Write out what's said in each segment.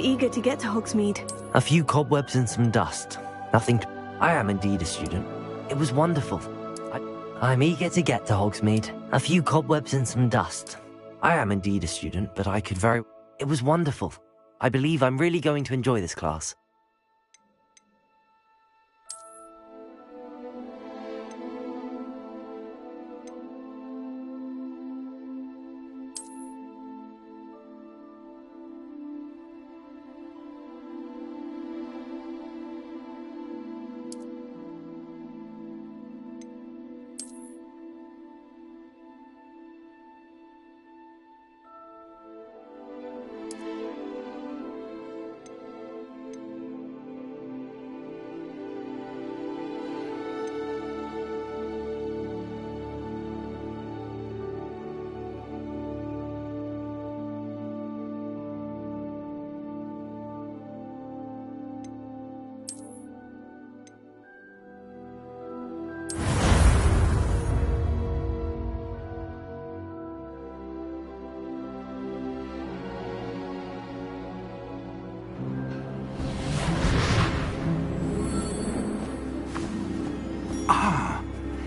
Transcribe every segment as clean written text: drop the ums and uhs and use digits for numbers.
eager to get to Hogsmeade. A few cobwebs and some dust. Nothing. I am indeed a student. It was wonderful. I'm eager to get to Hogsmeade. A few cobwebs and some dust. I am indeed a student, but I could very... It was wonderful. I believe I'm really going to enjoy this class.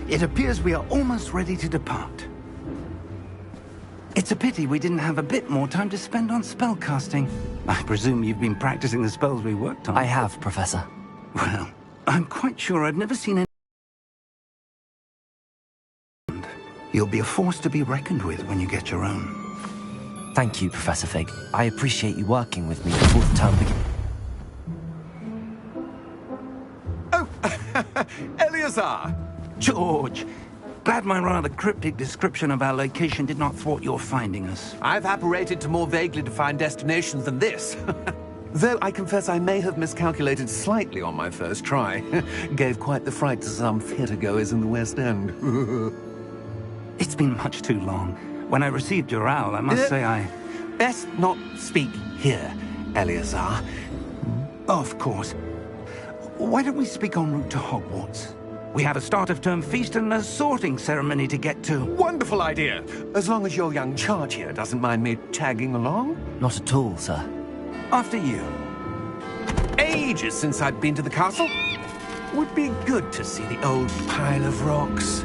It appears we are almost ready to depart. It's a pity we didn't have a bit more time to spend on spellcasting. I presume you've been practicing the spells we worked on. I have, Professor. Well, I'm quite sure I've never seen any... You'll be a force to be reckoned with when you get your own. Thank you, Professor Fig. I appreciate you working with me before the term begins. Oh, Eleazar! George! Glad my rather cryptic description of our location did not thwart your finding us. I've apparated to more vaguely defined destinations than this. Though I confess I may have miscalculated slightly on my first try. Gave quite the fright to some theatre-goers in the West End. It's been much too long. When I received your owl, I must say I... Best not speak here, Eleazar. Of course. Why don't we speak en route to Hogwarts? We have a start-of-term feast and a sorting ceremony to get to. Wonderful idea! As long as your young charge here doesn't mind me tagging along. Not at all, sir. After you. Ages since I'd been to the castle. Would be good to see the old pile of rocks.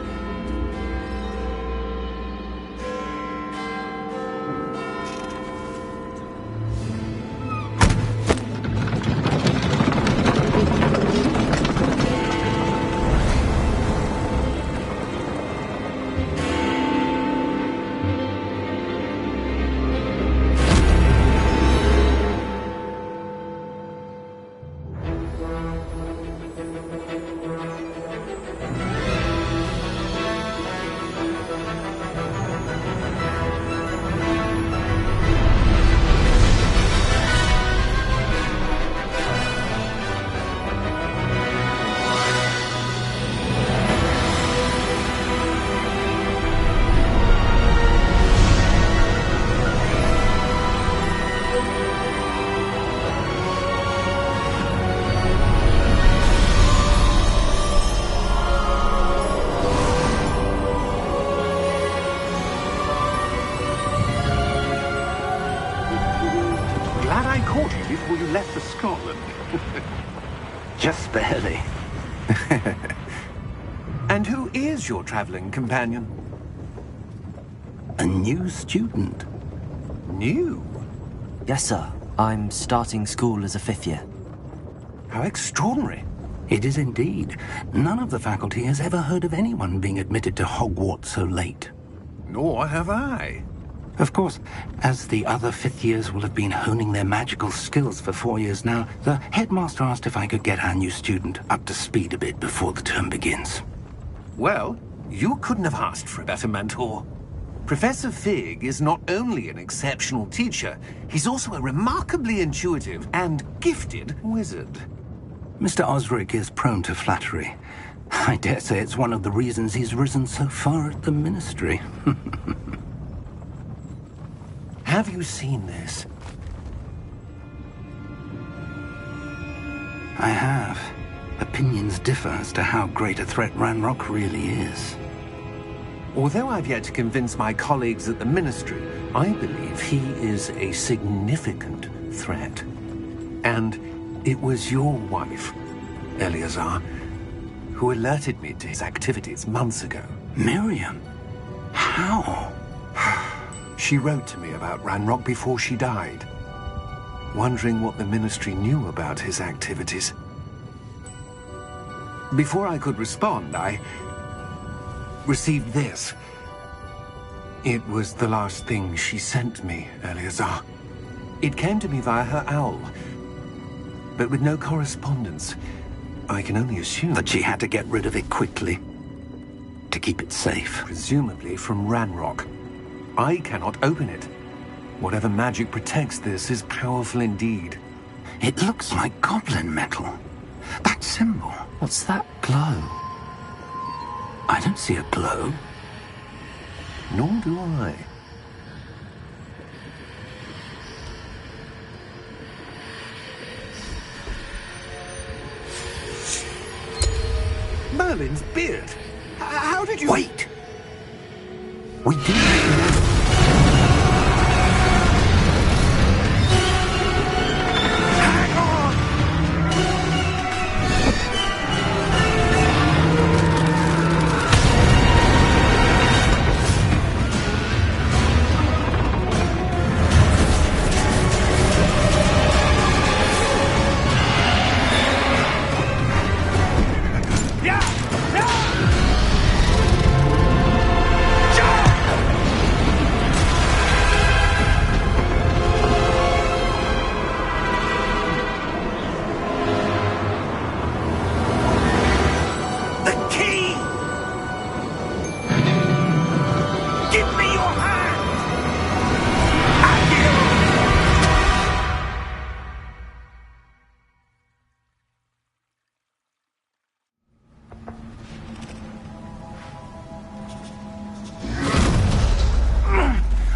Before you left for Scotland. Just barely. And who is your traveling companion? A new student. New? Yes, sir. I'm starting school as a 5th year. How extraordinary. It is indeed. None of the faculty has ever heard of anyone being admitted to Hogwarts so late. Nor have I. Of course, as the other 5th years will have been honing their magical skills for 4 years now, the headmaster asked if I could get our new student up to speed a bit before the term begins. Well, you couldn't have asked for a better mentor. Professor Fig is not only an exceptional teacher, he's also a remarkably intuitive and gifted wizard. Mr. Osric is prone to flattery. I dare say it's one of the reasons he's risen so far at the ministry. Have you seen this? I have. Opinions differ as to how great a threat Ranrock really is. Although I've yet to convince my colleagues at the Ministry, I believe he is a significant threat. And it was your wife, Eleazar, who alerted me to his activities months ago. Miriam? How? She wrote to me about Ranrock before she died, wondering what the Ministry knew about his activities. Before I could respond, I received this. It was the last thing she sent me, Eleazar. It came to me via her owl, but with no correspondence. I can only assume That she had to get rid of it quickly to keep it safe. presumably from Ranrock. I cannot open it. Whatever magic protects this is powerful indeed. It looks like goblin metal. That symbol. What's that glow? I don't see a glow. Nor do I. Merlin's beard. How did you... Wait! We didn't... Hang on! The key! Give me your hand!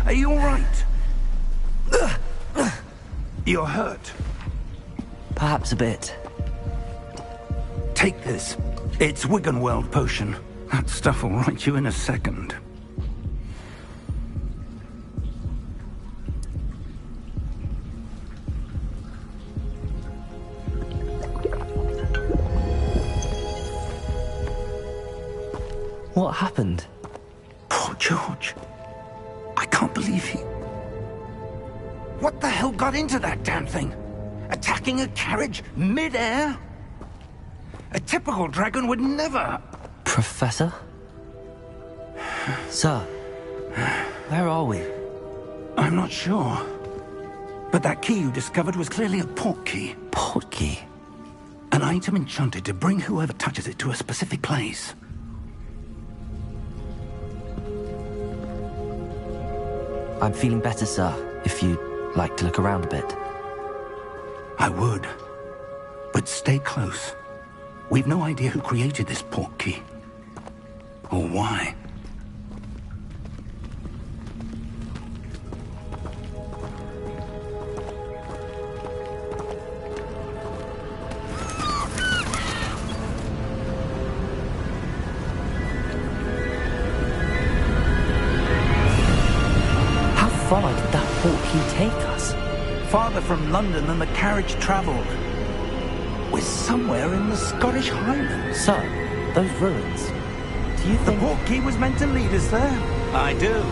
Are you all right? You're hurt. Perhaps a bit. Take this. It's Wiggenweld potion. That stuff will right you in a second. What happened? Poor George. I can't believe he... What the hell got into that damn thing? Attacking a carriage mid-air? A typical dragon would never... Professor? Sir, where are we? I'm not sure. But that key you discovered was clearly a port key. Port key? An item enchanted to bring whoever touches it to a specific place. I'm feeling better, sir, if you'd like to look around a bit. I would. But stay close. We've no idea who created this port key. Or why. How far did that port key take us? Farther from London than the carriage travelled. We're somewhere in the Scottish Highlands. Sir, those ruins. Do you The think... port key was meant to lead us there? I do.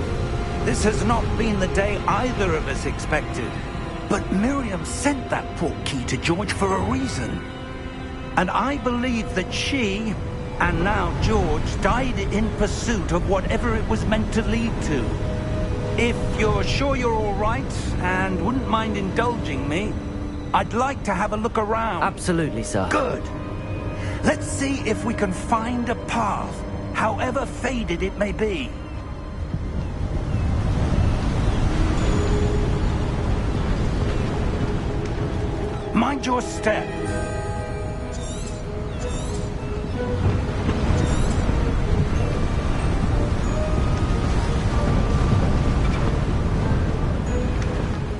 This has not been the day either of us expected. But Miriam sent that port key to George for a reason. And I believe that she, and now George, died in pursuit of whatever it was meant to lead to. If you're sure you're all right, and wouldn't mind indulging me, I'd like to have a look around. Absolutely, sir. Good. Let's see if we can find a path, however faded it may be. Mind your step.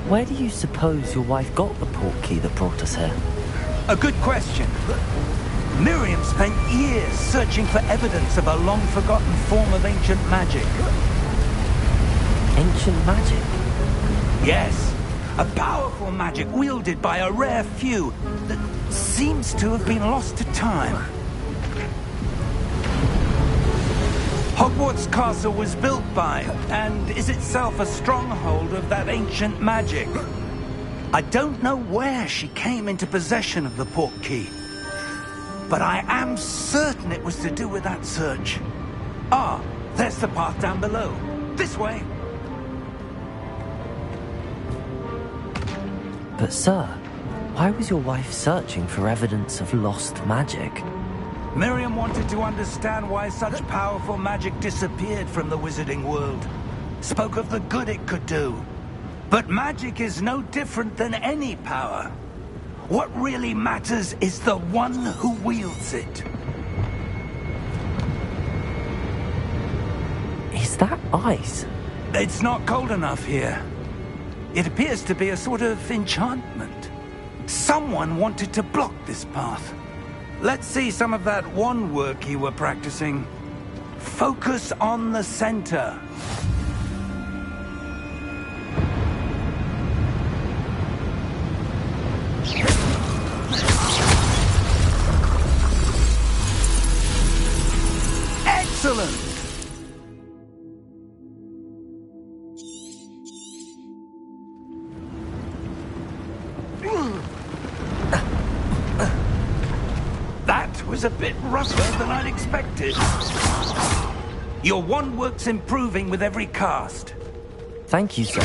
Where do you suppose your wife got the port key that brought us here? A good question. Miriam spent years searching for evidence of a long-forgotten form of ancient magic. Ancient magic? Yes, A powerful magic wielded by a rare few that seems to have been lost to time. Hogwarts Castle was built by, and is itself a stronghold of that ancient magic. I don't know where she came into possession of the portkey, but I am certain it was to do with that search. Ah, there's the path down below. This way. But sir, why was your wife searching for evidence of lost magic? Miriam wanted to understand why such powerful magic disappeared from the wizarding world. Spoke of the good it could do. But magic is no different than any power. What really matters is the one who wields it. Is that ice? It's not cold enough here. It appears to be a sort of enchantment. Someone wanted to block this path. Let's see some of that wand work you were practicing. Focus on the center. Excellent! That was a bit rougher than I'd expected. Your wand work's improving with every cast. Thank you, sir.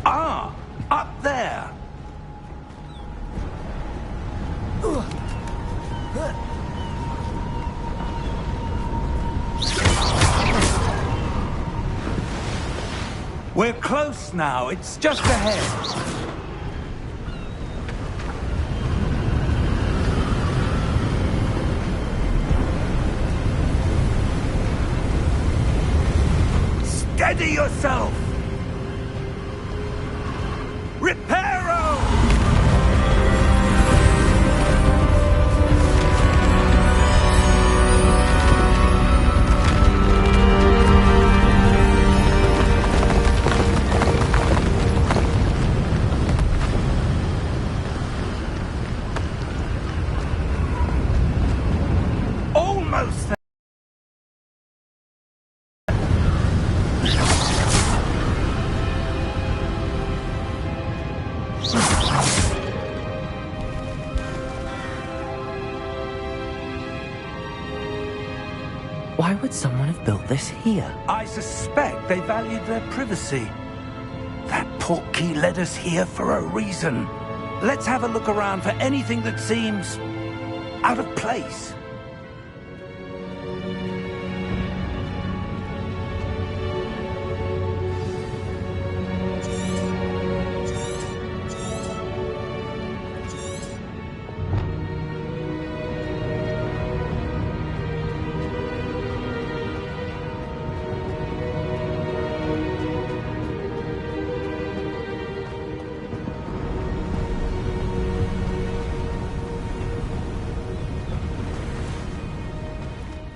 Ah, up there. We're close now. It's just ahead. Steady yourself. Reparo! Almost there. Why would someone have built this here? I suspect they valued their privacy. That portkey led us here for a reason. Let's have a look around for anything that seems out of place.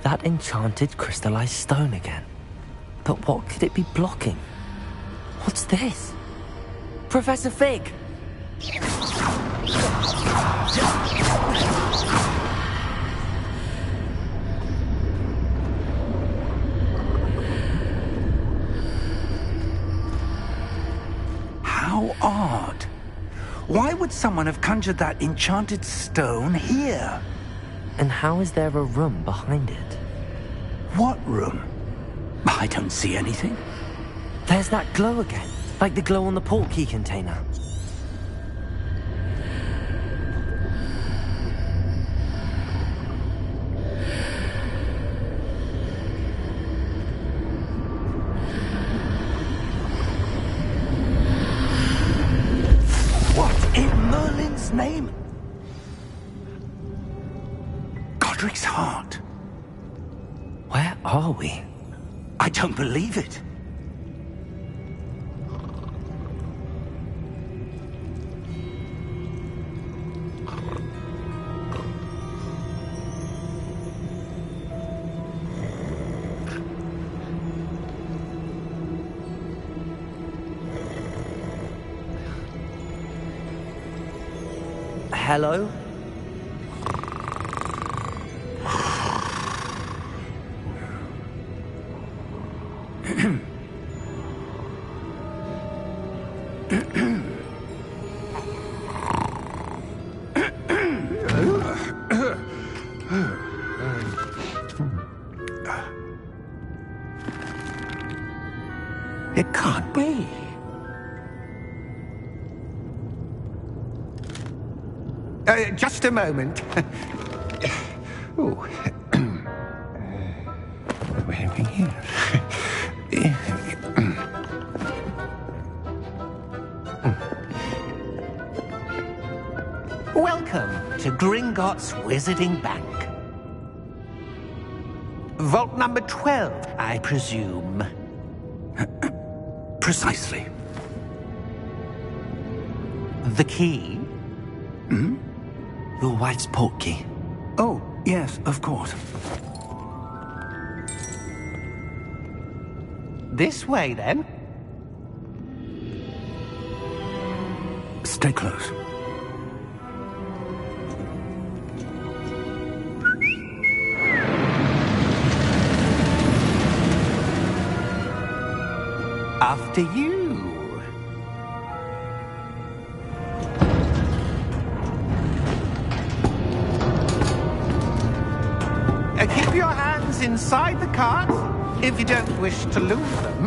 That enchanted crystallized stone again. But what could it be blocking? What's this? Professor Fig! How odd. Why would someone have conjured that enchanted stone here? And how is there a room behind it? What room? I don't see anything. There's that glow again, like the glow on the portkey container. What in Merlin's name? Godric's heart. Where are we? I don't believe it. hello? It can't be. Just a moment. Oh. Where are we here? Welcome to Gringotts Wizarding Bank. Vault number 12, I presume. Precisely. The key? Your wife's portkey. Oh, yes, of course. This way, then. Stay close. After you. Keep your hands inside the cart if you don't wish to lose them.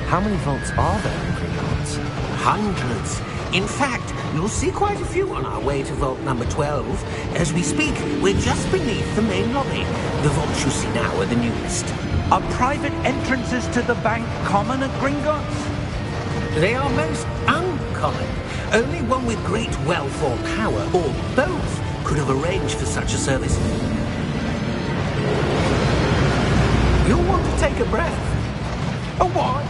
How many vaults are there in Gringotts? Hundreds. In fact, you'll see quite a few on our way to vault number 12. As we speak, we're just beneath the main lobby. The vaults you see now are the newest. Are private entrances to the bank common at Gringotts? They are most uncommon. Only one with great wealth or power, or both, could have arranged for such a service. You'll want to take a breath. A what?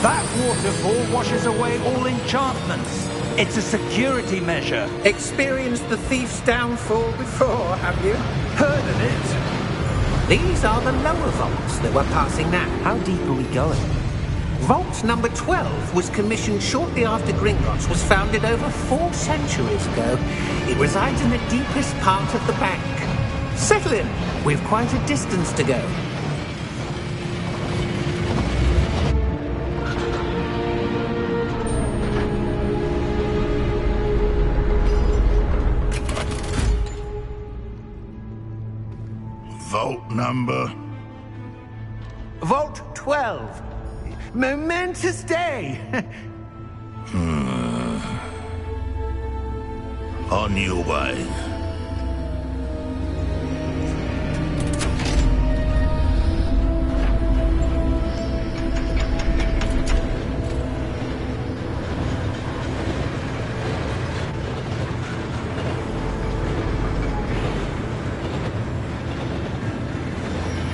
That waterfall washes away all enchantments. It's a security measure. Experienced the thief's downfall before, have you? Heard of it? These are the lower vaults that we're passing now. How deep are we going? Vault number 12 was commissioned shortly after Gringotts was founded over 4 centuries ago. It resides in the deepest part of the bank. Settle in. We've quite a distance to go. Vault number? Vault 12. Momentous day. On your way.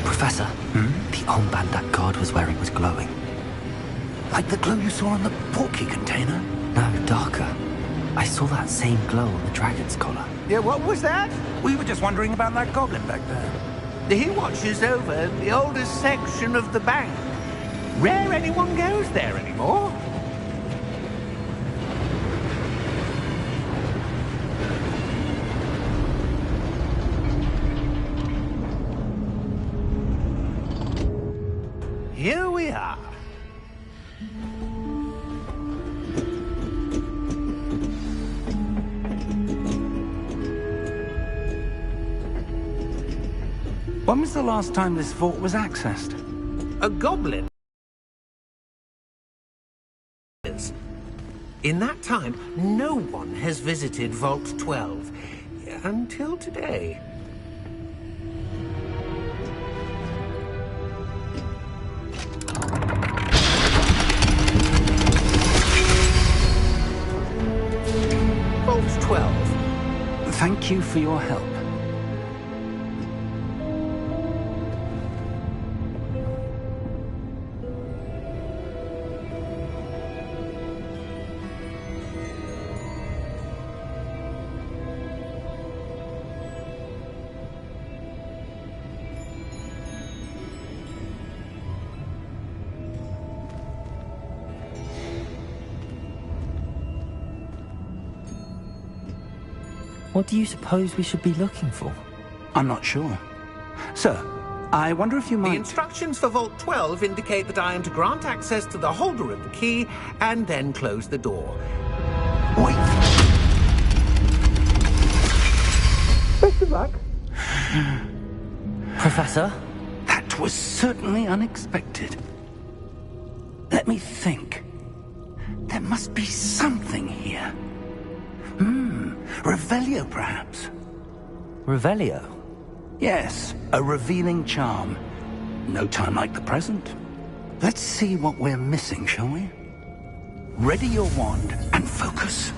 Professor, the armband that guard was wearing was glowing. Like the glow you saw on the portkey container? No, darker. I saw that same glow on the dragon's collar. Yeah, what was that? We were just wondering about that goblin back there. He watches over the oldest section of the bank. Rare anyone goes there anymore. Here we are. When was the last time this vault was accessed? A goblin. In that time, no one has visited Vault 12 until today. Vault 12. Thank you for your help. What do you suppose we should be looking for? I'm not sure. Sir, I wonder if you The might... instructions for Vault 12 indicate that I am to grant access to the holder of the key and then close the door. Wait! Best of luck. Professor? That was certainly unexpected. Let me think. There must be something here. Revelio, perhaps? Revelio? Yes, a revealing charm. No time like the present. Let's see what we're missing, shall we? Ready your wand and focus.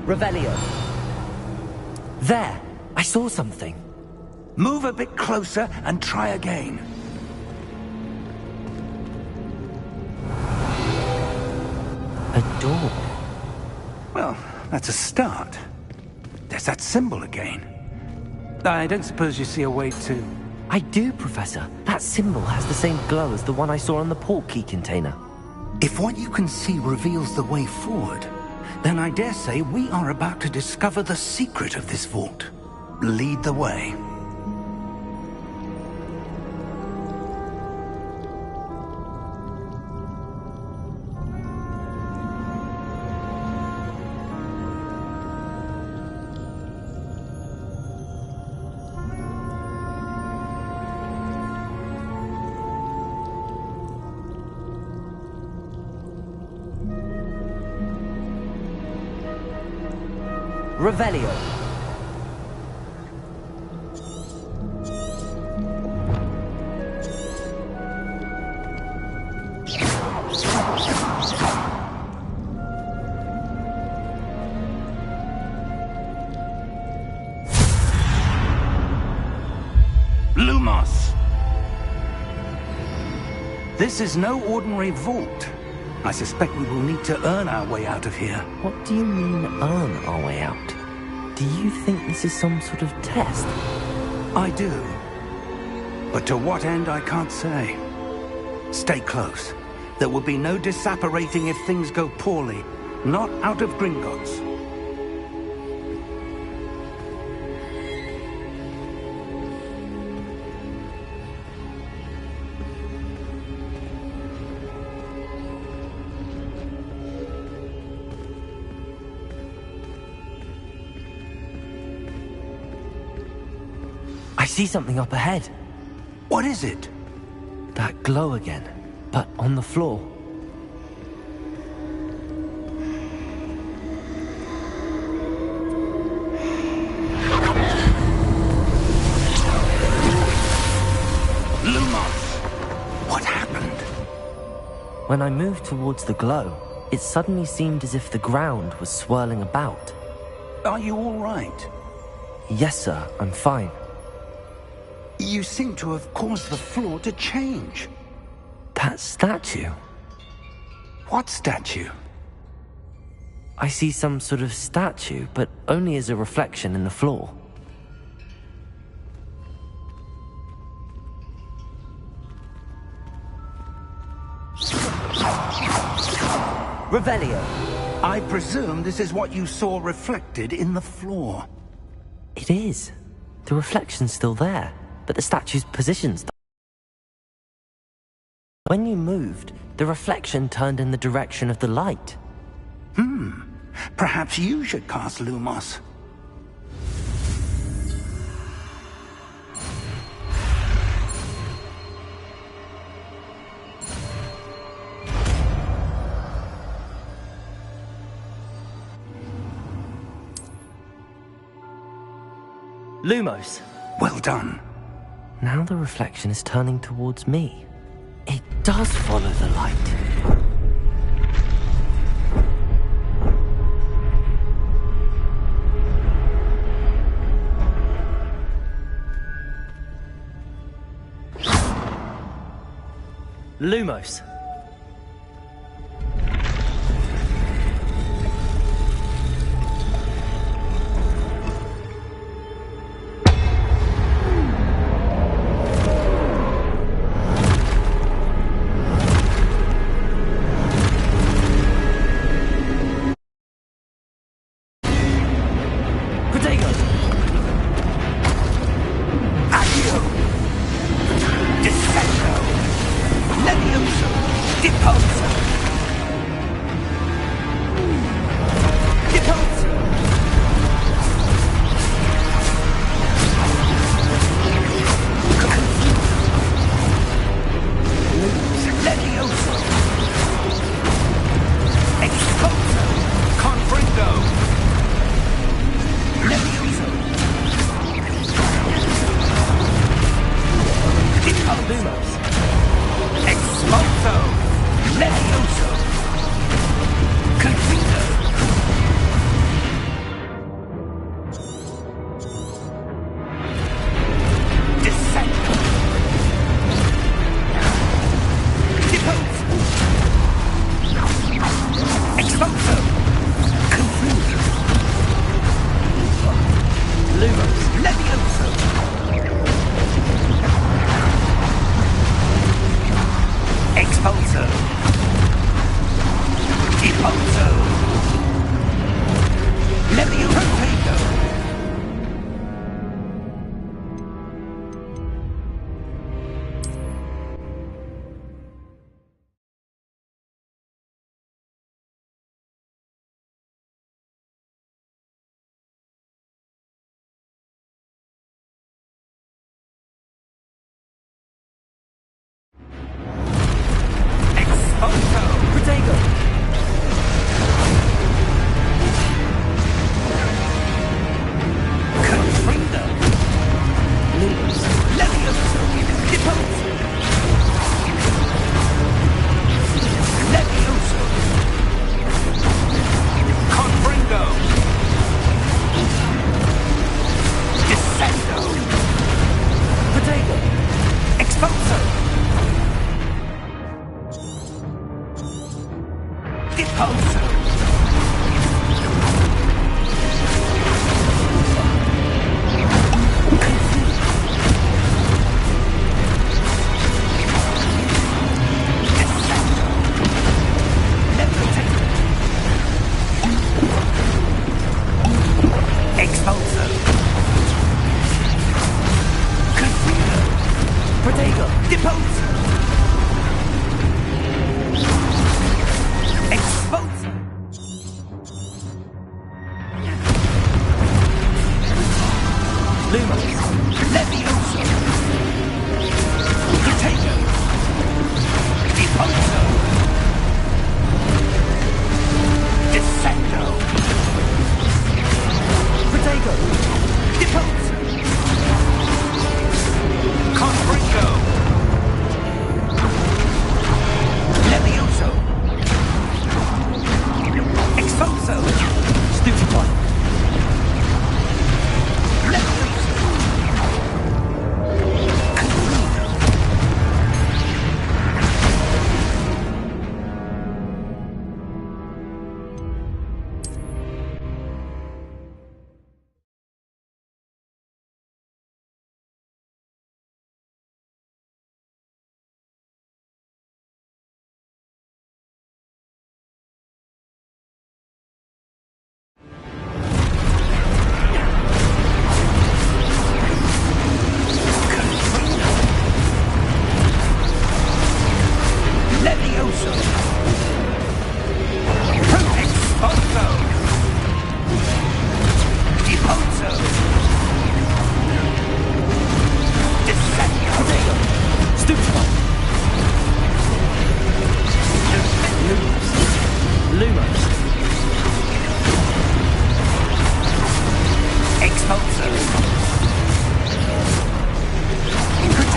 Revelio. There! I saw something. Move a bit closer and try again. A door. Well, that's a start. There's that symbol again. I don't suppose you see a way to... I do, Professor. That symbol has the same glow as the one I saw on the port key container. If what you can see reveals the way forward, then I dare say we are about to discover the secret of this vault. Lead the way. Revelio. Lumos! This is no ordinary vault. I suspect we will need to earn our way out of here. What do you mean, earn our way out? Do you think this is some sort of test? I do. But to what end, I can't say. Stay close. There will be no disapparating if things go poorly. Not out of Gringotts. I see something up ahead. What is it? That glow again, but on the floor. Lumos! What happened? When I moved towards the glow, it suddenly seemed as if the ground was swirling about. Are you all right? Yes, sir, I'm fine. You seem to have caused the floor to change. That statue? What statue? I see some sort of statue, but only as a reflection in the floor. Revelio. I presume this is what you saw reflected in the floor. It is. The reflection's still there, but the statue's position's... When you moved, the reflection turned in the direction of the light. Perhaps you should cast Lumos. Lumos! Well done. Now the reflection is turning towards me. It does follow the light. Lumos.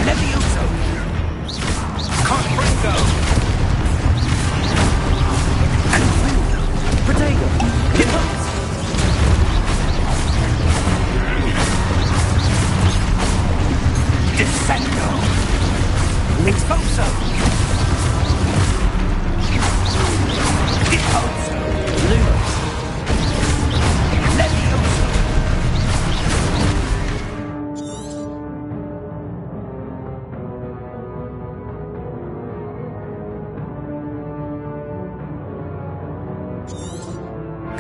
Levioso! Confringo! And Fringo! Protego! Hippos! Descendo! Expulso! Expulso! Lumos! Levioso!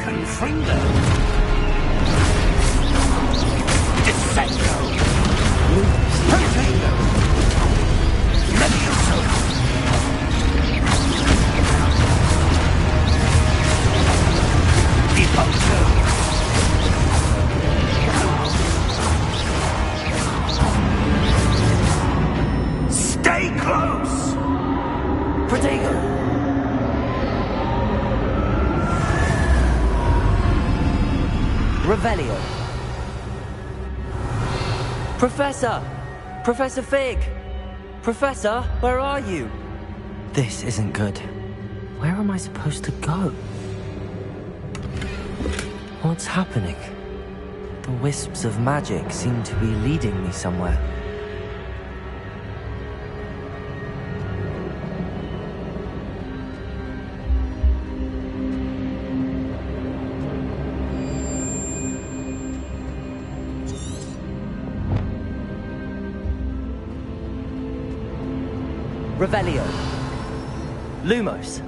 Confringo! Descendo! Protego! Levioso! Expulso! Stay close! Protego! Revelio. Professor! Professor Fig! Professor, where are you? This isn't good. Where am I supposed to go? What's happening? The wisps of magic seem to be leading me somewhere. Revelio. Lumos.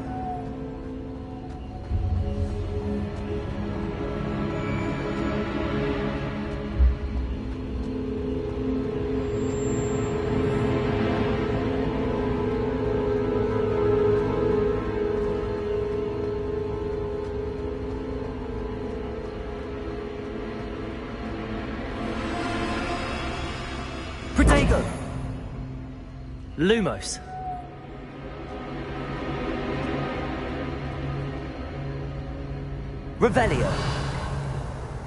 Protego. Lumos. Revelio.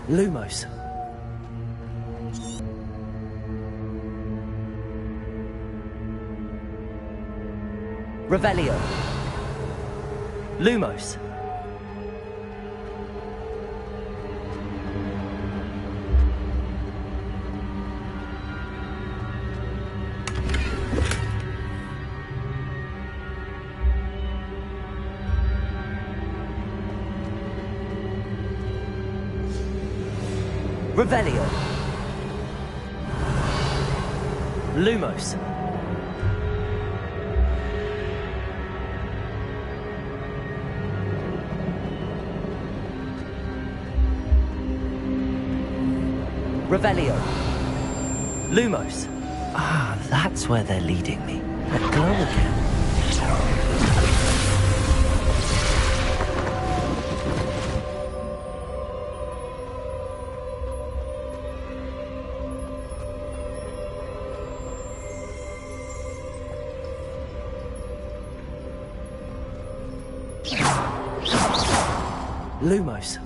Lumos. Revelio. Lumos. Revelio. Lumos. Revelio. Lumos. Ah, that's where they're leading me. That glow again. Lumos.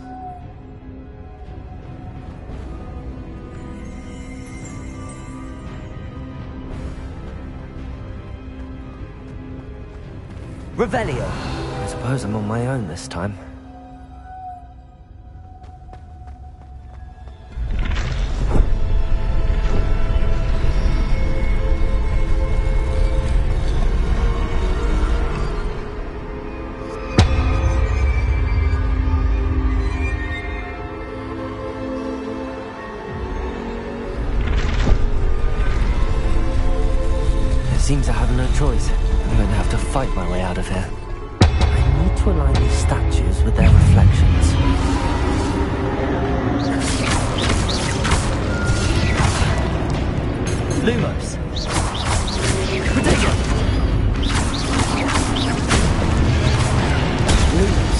Revelio. I suppose I'm on my own this time. Seems I have no choice. I'm going to have to fight my way out of here. I need to align these statues with their reflections. Lumos. Protego. Lumos.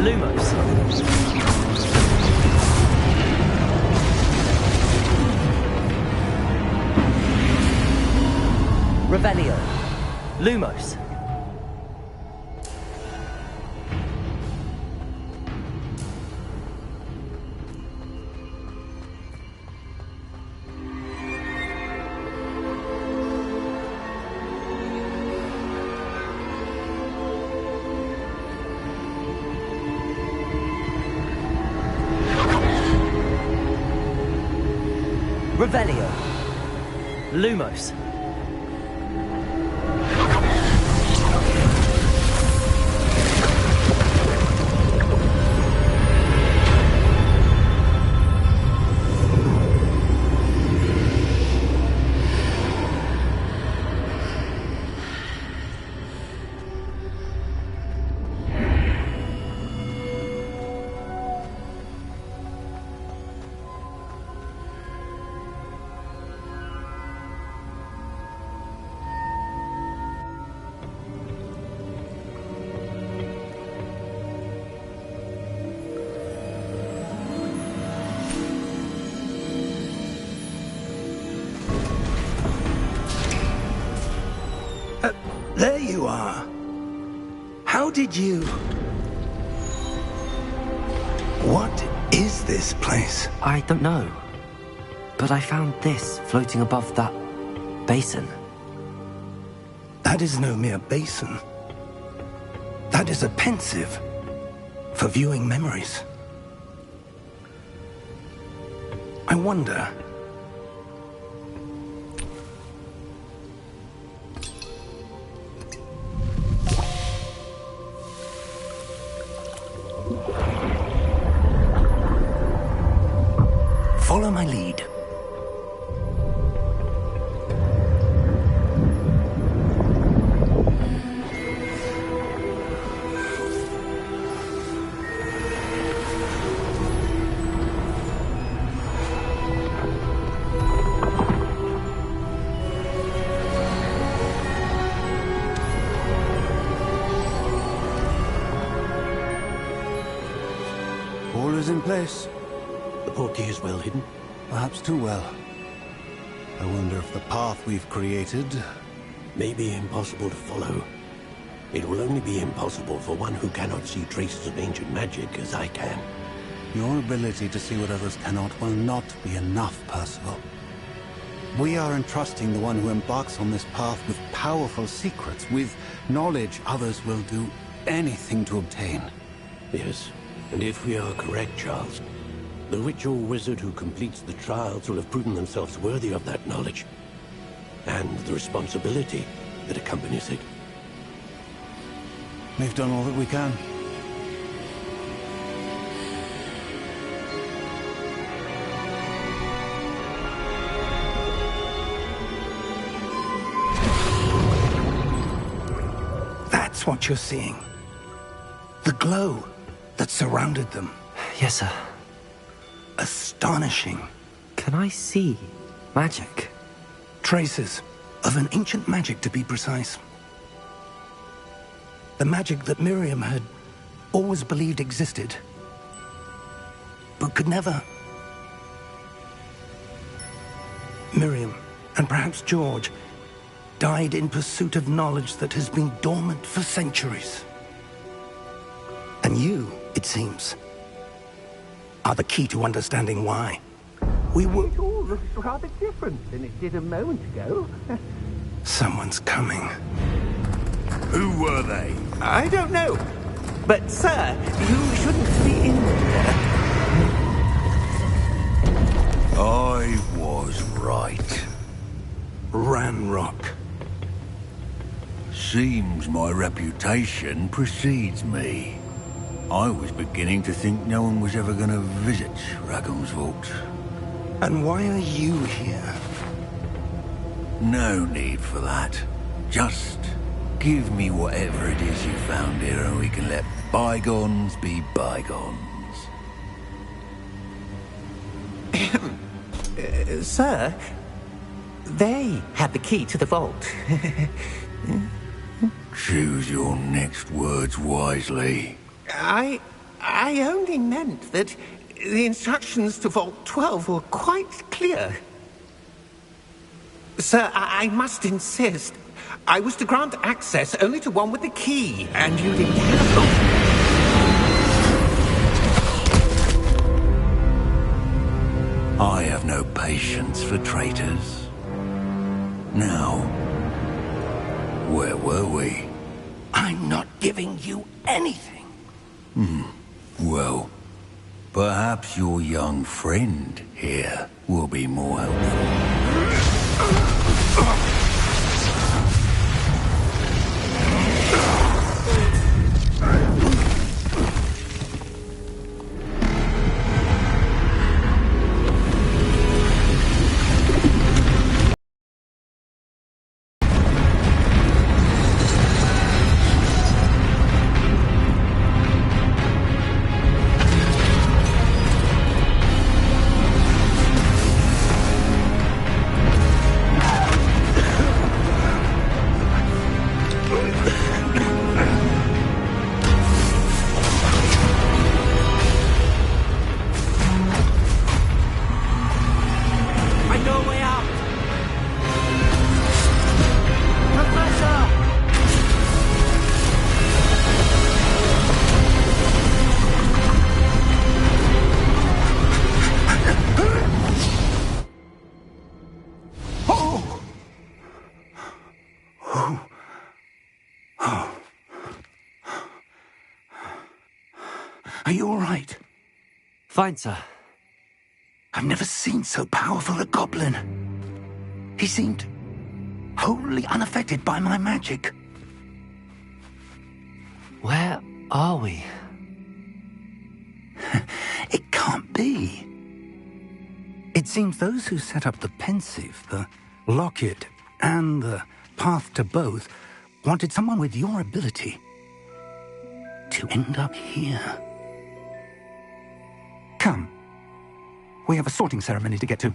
Lumos. Revelio. Lumos. Revelio. Lumos. There you are. How did you... What is this place? I don't know. But I found this floating above that basin. That is no mere basin. That is a pensive for viewing memories. I wonder... Follow my lead. All is in place. The portkey is well hidden. Perhaps too well. I wonder if the path we've created... May be impossible to follow. It will only be impossible for one who cannot see traces of ancient magic as I can. Your ability to see what others cannot will not be enough, Percival. We are entrusting the one who embarks on this path with powerful secrets, with knowledge others will do anything to obtain. Yes, and if we are correct, Charles, the witch or wizard who completes the trials will have proven themselves worthy of that knowledge, and the responsibility that accompanies it. We've done all that we can. That's what you're seeing. The glow that surrounded them. Yes, sir. Astonishing. Can I see magic? Traces of an ancient magic, to be precise. The magic that Miriam had always believed existed, but could never. Miriam, and perhaps George, died in pursuit of knowledge that has been dormant for centuries. And you, it seems, are the key to understanding why. We were... It all looks rather different than it did a moment ago. Someone's coming. Who were they? I don't know. But, sir, you shouldn't be in here. I was right. Ranrock. Seems my reputation precedes me. I was beginning to think no one was ever going to visit Rackham's Vault. And why are you here? No need for that. Just give me whatever it is you found here and we can let bygones be bygones. Sir, they had the key to the vault. Choose your next words wisely. I I only meant that the instructions to Vault 12 were quite clear. Sir, I must insist. I was to grant access only to one with the key, and you didn't have... I have no patience for traitors. Now, where were we? I'm not giving you anything. Well, perhaps your young friend here will be more helpful. Are you all right? Fine, sir. I've never seen so powerful a goblin. He seemed wholly unaffected by my magic. Where are we? It can't be. It seems those who set up the pensive, the locket, and the path to both wanted someone with your ability to end up here. Come. We have a sorting ceremony to get to.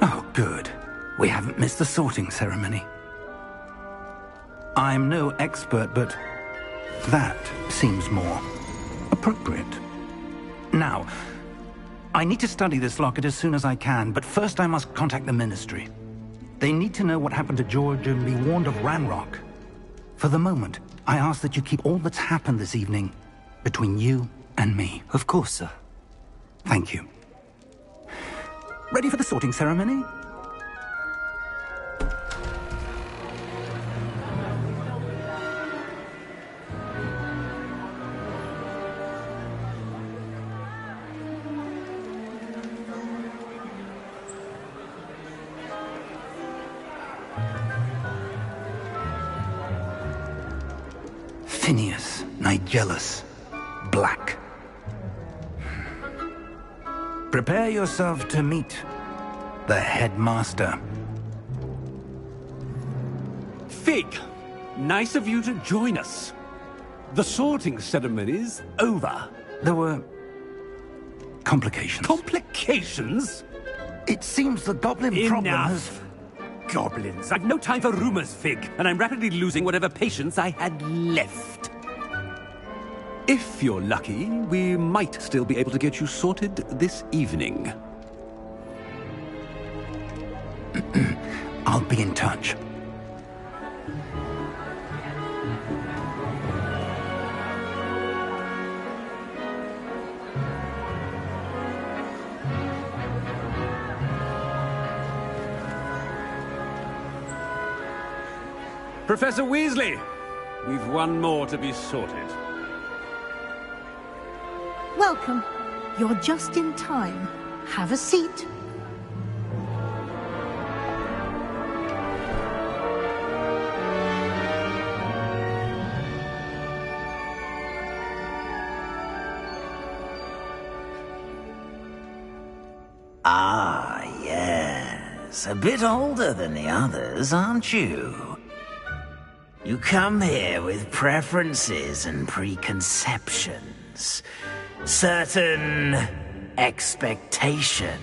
Oh, good. We haven't missed the sorting ceremony. I'm no expert, but that seems more appropriate. Now, I need to study this locket as soon as I can, but first I must contact the Ministry. They need to know what happened to George and be warned of Ranrock. For the moment, I ask that you keep all that's happened this evening between you and me. Of course, sir. Thank you. Ready for the sorting ceremony? jealous, black. Prepare yourself to meet the headmaster. Fig, nice of you to join us. The sorting ceremony's over. There were complications. Complications? It seems the goblin problem has... Enough! Goblins. I've no time for rumors, Fig, and I'm rapidly losing whatever patience I had left. If you're lucky, we might still be able to get you sorted this evening. I'll be in touch. Professor Weasley, we've one more to be sorted. Welcome. You're just in time. Have a seat. Ah, yes. A bit older than the others, aren't you? You come here with preferences and preconceptions. Certain expectations.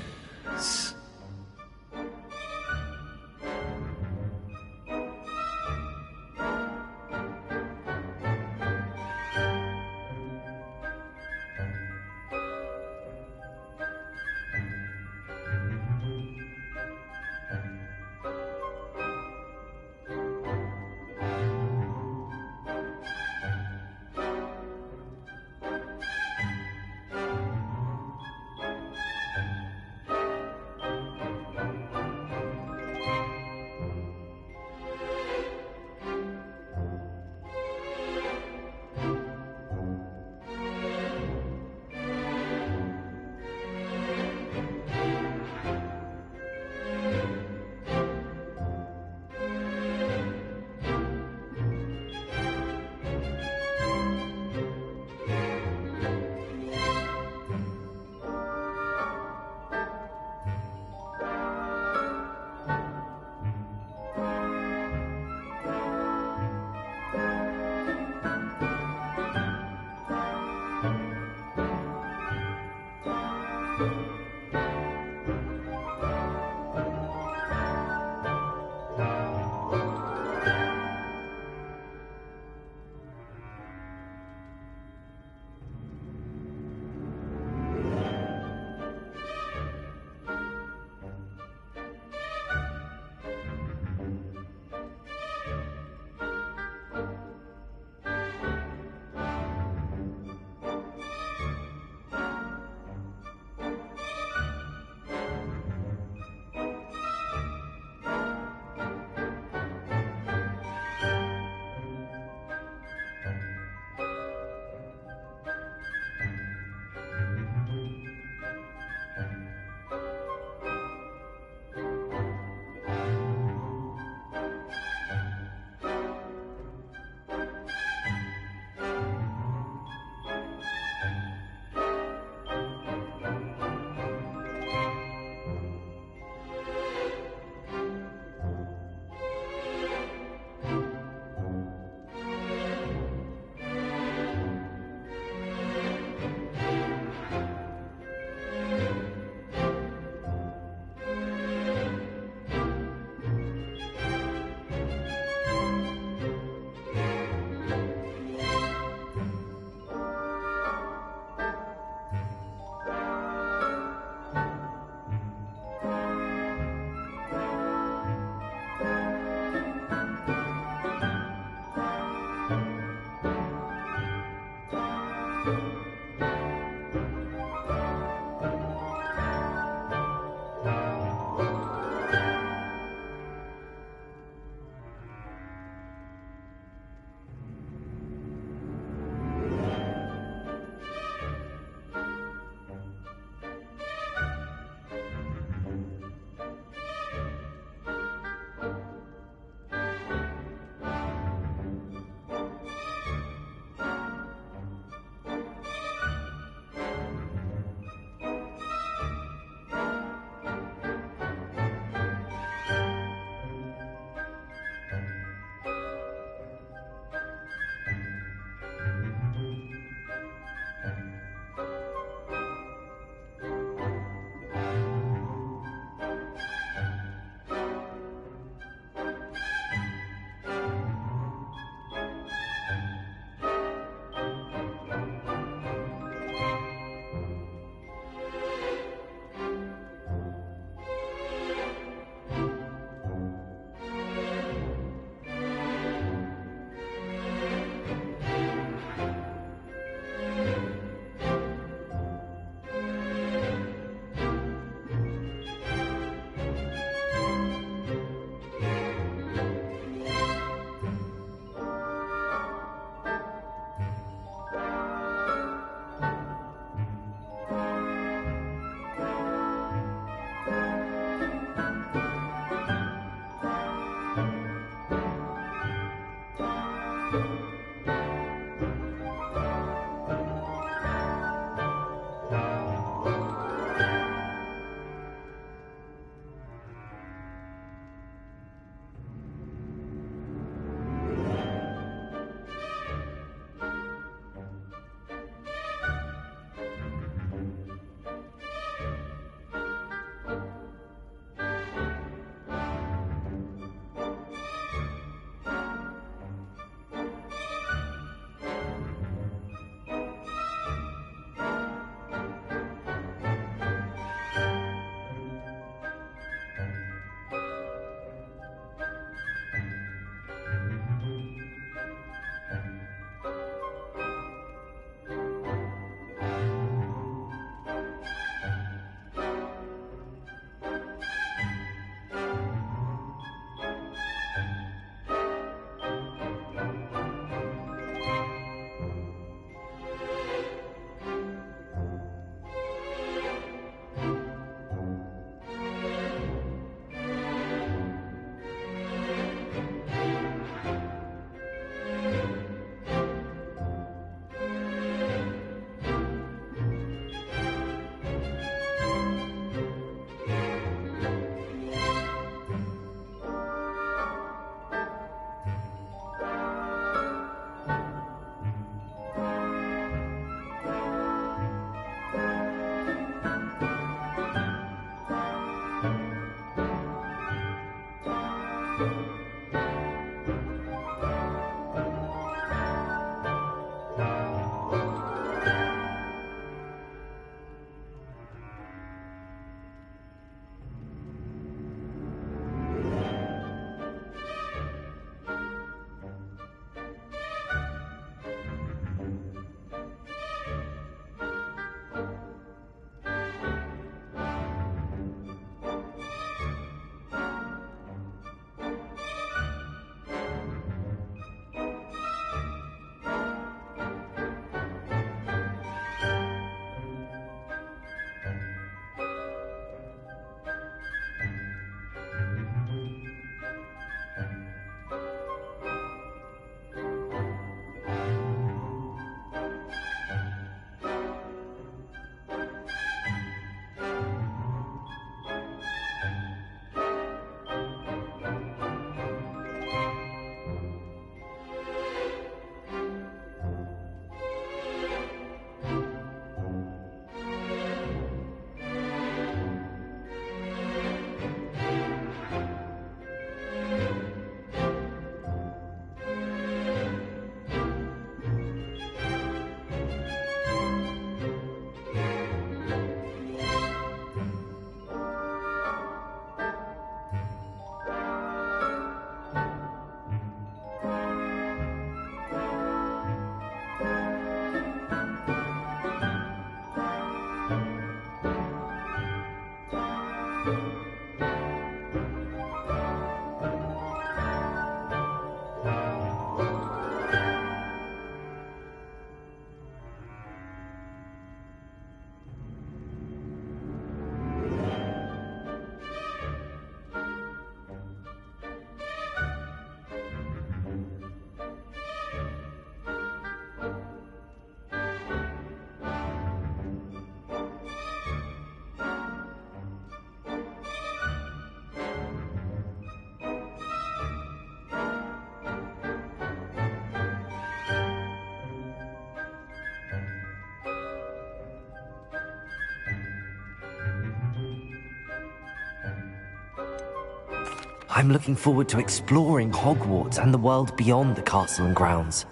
I'm looking forward to exploring Hogwarts and the world beyond the castle and grounds.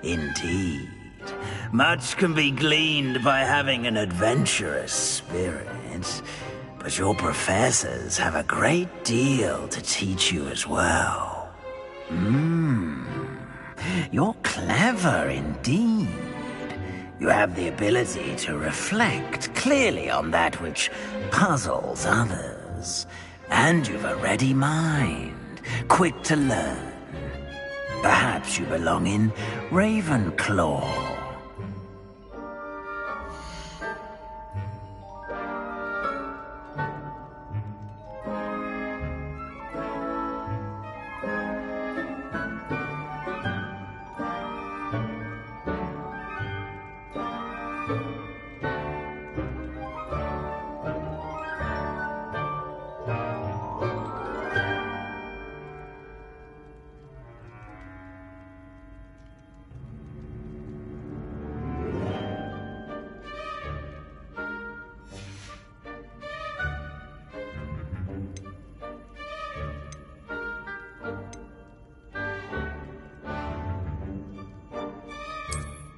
Indeed. Much can be gleaned by having an adventurous spirit, but your professors have a great deal to teach you as well. You're clever indeed. You have the ability to reflect clearly on that which puzzles others. And you've a ready mind, quick to learn. Perhaps you belong in Ravenclaw.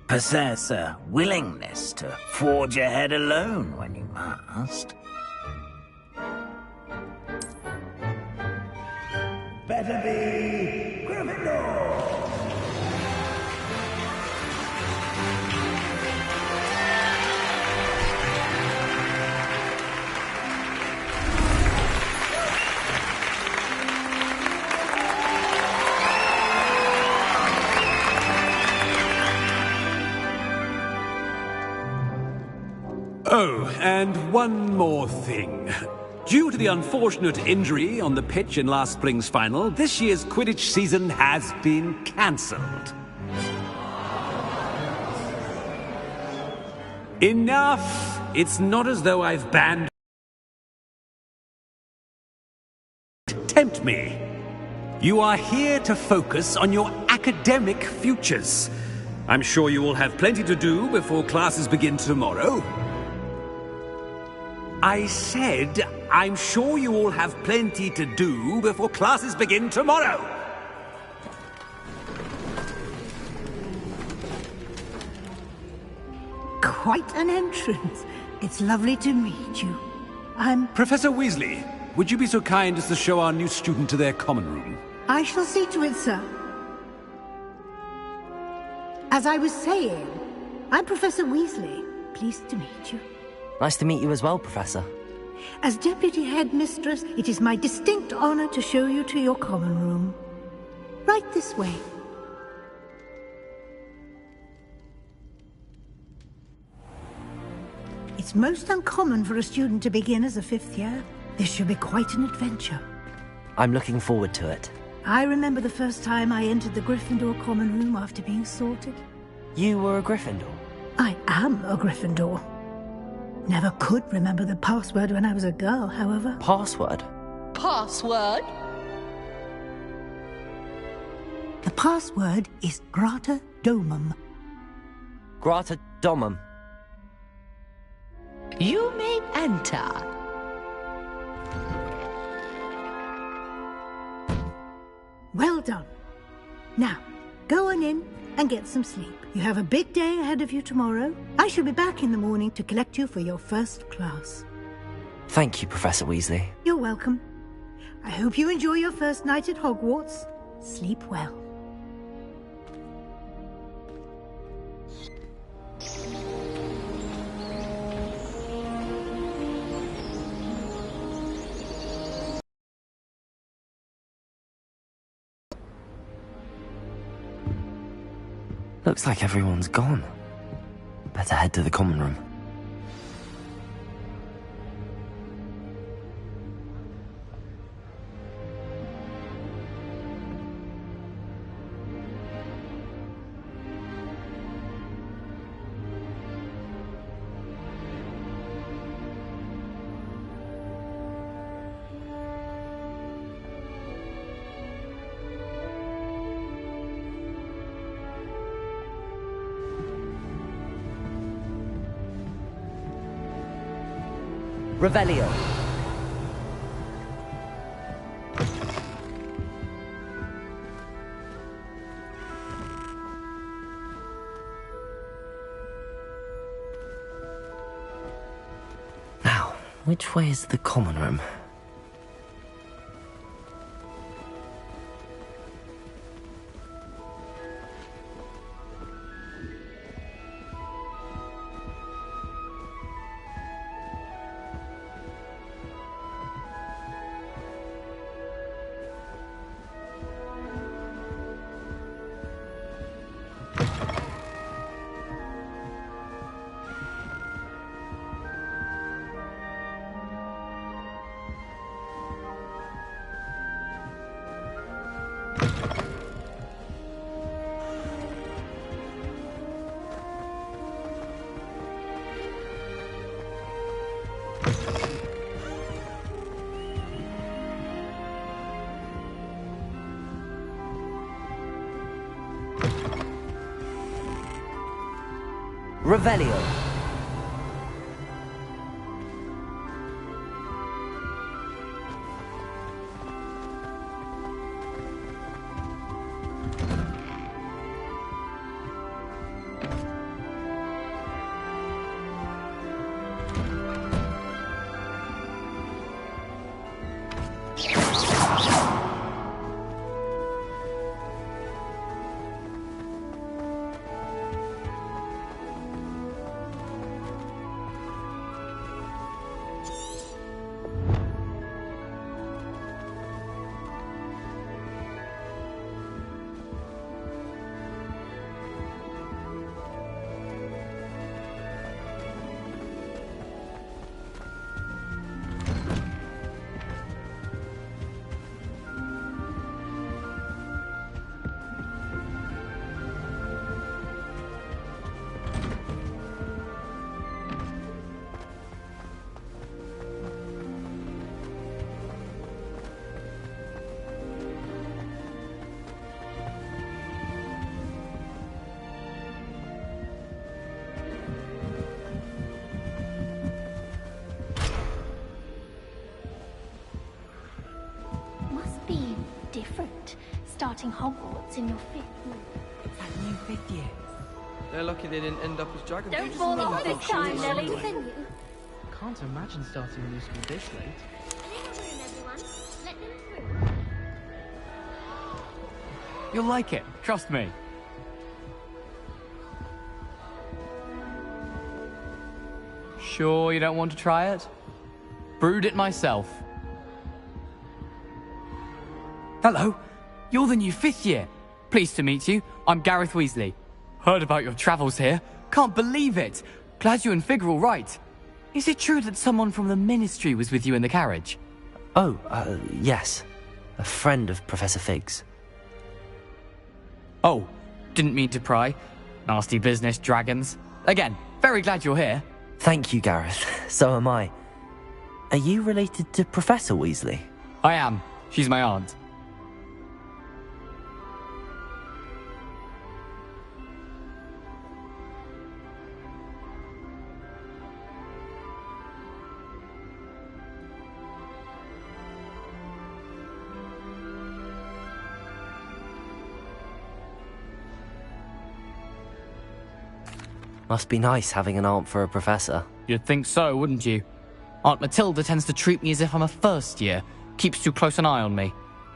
Possess a willingness to forge ahead alone when you must. Better be Gryffindor! Oh, and one more thing. Due to the unfortunate injury on the pitch in last spring's final, this year's Quidditch season has been cancelled. Enough! It's not as though I've banned... Tempt me. You are here to focus on your academic futures. I'm sure you will have plenty to do before classes begin tomorrow. I said, I'm sure you all have plenty to do before classes begin tomorrow. Quite an entrance. It's lovely to meet you. I'm... Professor Weasley, would you be so kind as to show our new student to their common room? I shall see to it, sir. As I was saying, I'm Professor Weasley. Pleased to meet you. Nice to meet you as well, Professor. As Deputy Headmistress, it is my distinct honor to show you to your common room. Right this way. It's most uncommon for a student to begin as a fifth year. This should be quite an adventure. I'm looking forward to it. I remember the first time I entered the Gryffindor common room after being sorted. You were a Gryffindor? I am a Gryffindor. Never could remember the password when I was a girl, however. Password? Password? The password is Grata Domum. Grata Domum. You may enter. Well done. Now, go on in and get some sleep. You have a big day ahead of you tomorrow. I shall be back in the morning to collect you for your first class. Thank you, Professor Weasley. You're welcome. I hope you enjoy your first night at Hogwarts. Sleep well. Looks like everyone's gone. Better head to the common room. Revelio. Which way is the common room? Revelio. Starting Hogwarts in your 5th year. That new 5th year. They're lucky they didn't end up as dragons. Don't fall off this time, Lily. Can't imagine starting a new school this late. Let them through. You'll like it, trust me. Sure you don't want to try it? Brewed it myself. Hello. You're the new 5th year. Pleased to meet you. I'm Gareth Weasley. Heard about your travels here. Can't believe it. Glad you and Fig are all right. Is it true that someone from the Ministry was with you in the carriage? Oh, yes. A friend of Professor Fig's. Oh, didn't mean to pry. Nasty business, dragons. Again, very glad you're here. Thank you, Gareth. So am I. Are you related to Professor Weasley? I am. She's my aunt. Must be nice having an aunt for a professor. You'd think so, wouldn't you? Aunt Matilda tends to treat me as if I'm a first year. Keeps too close an eye on me.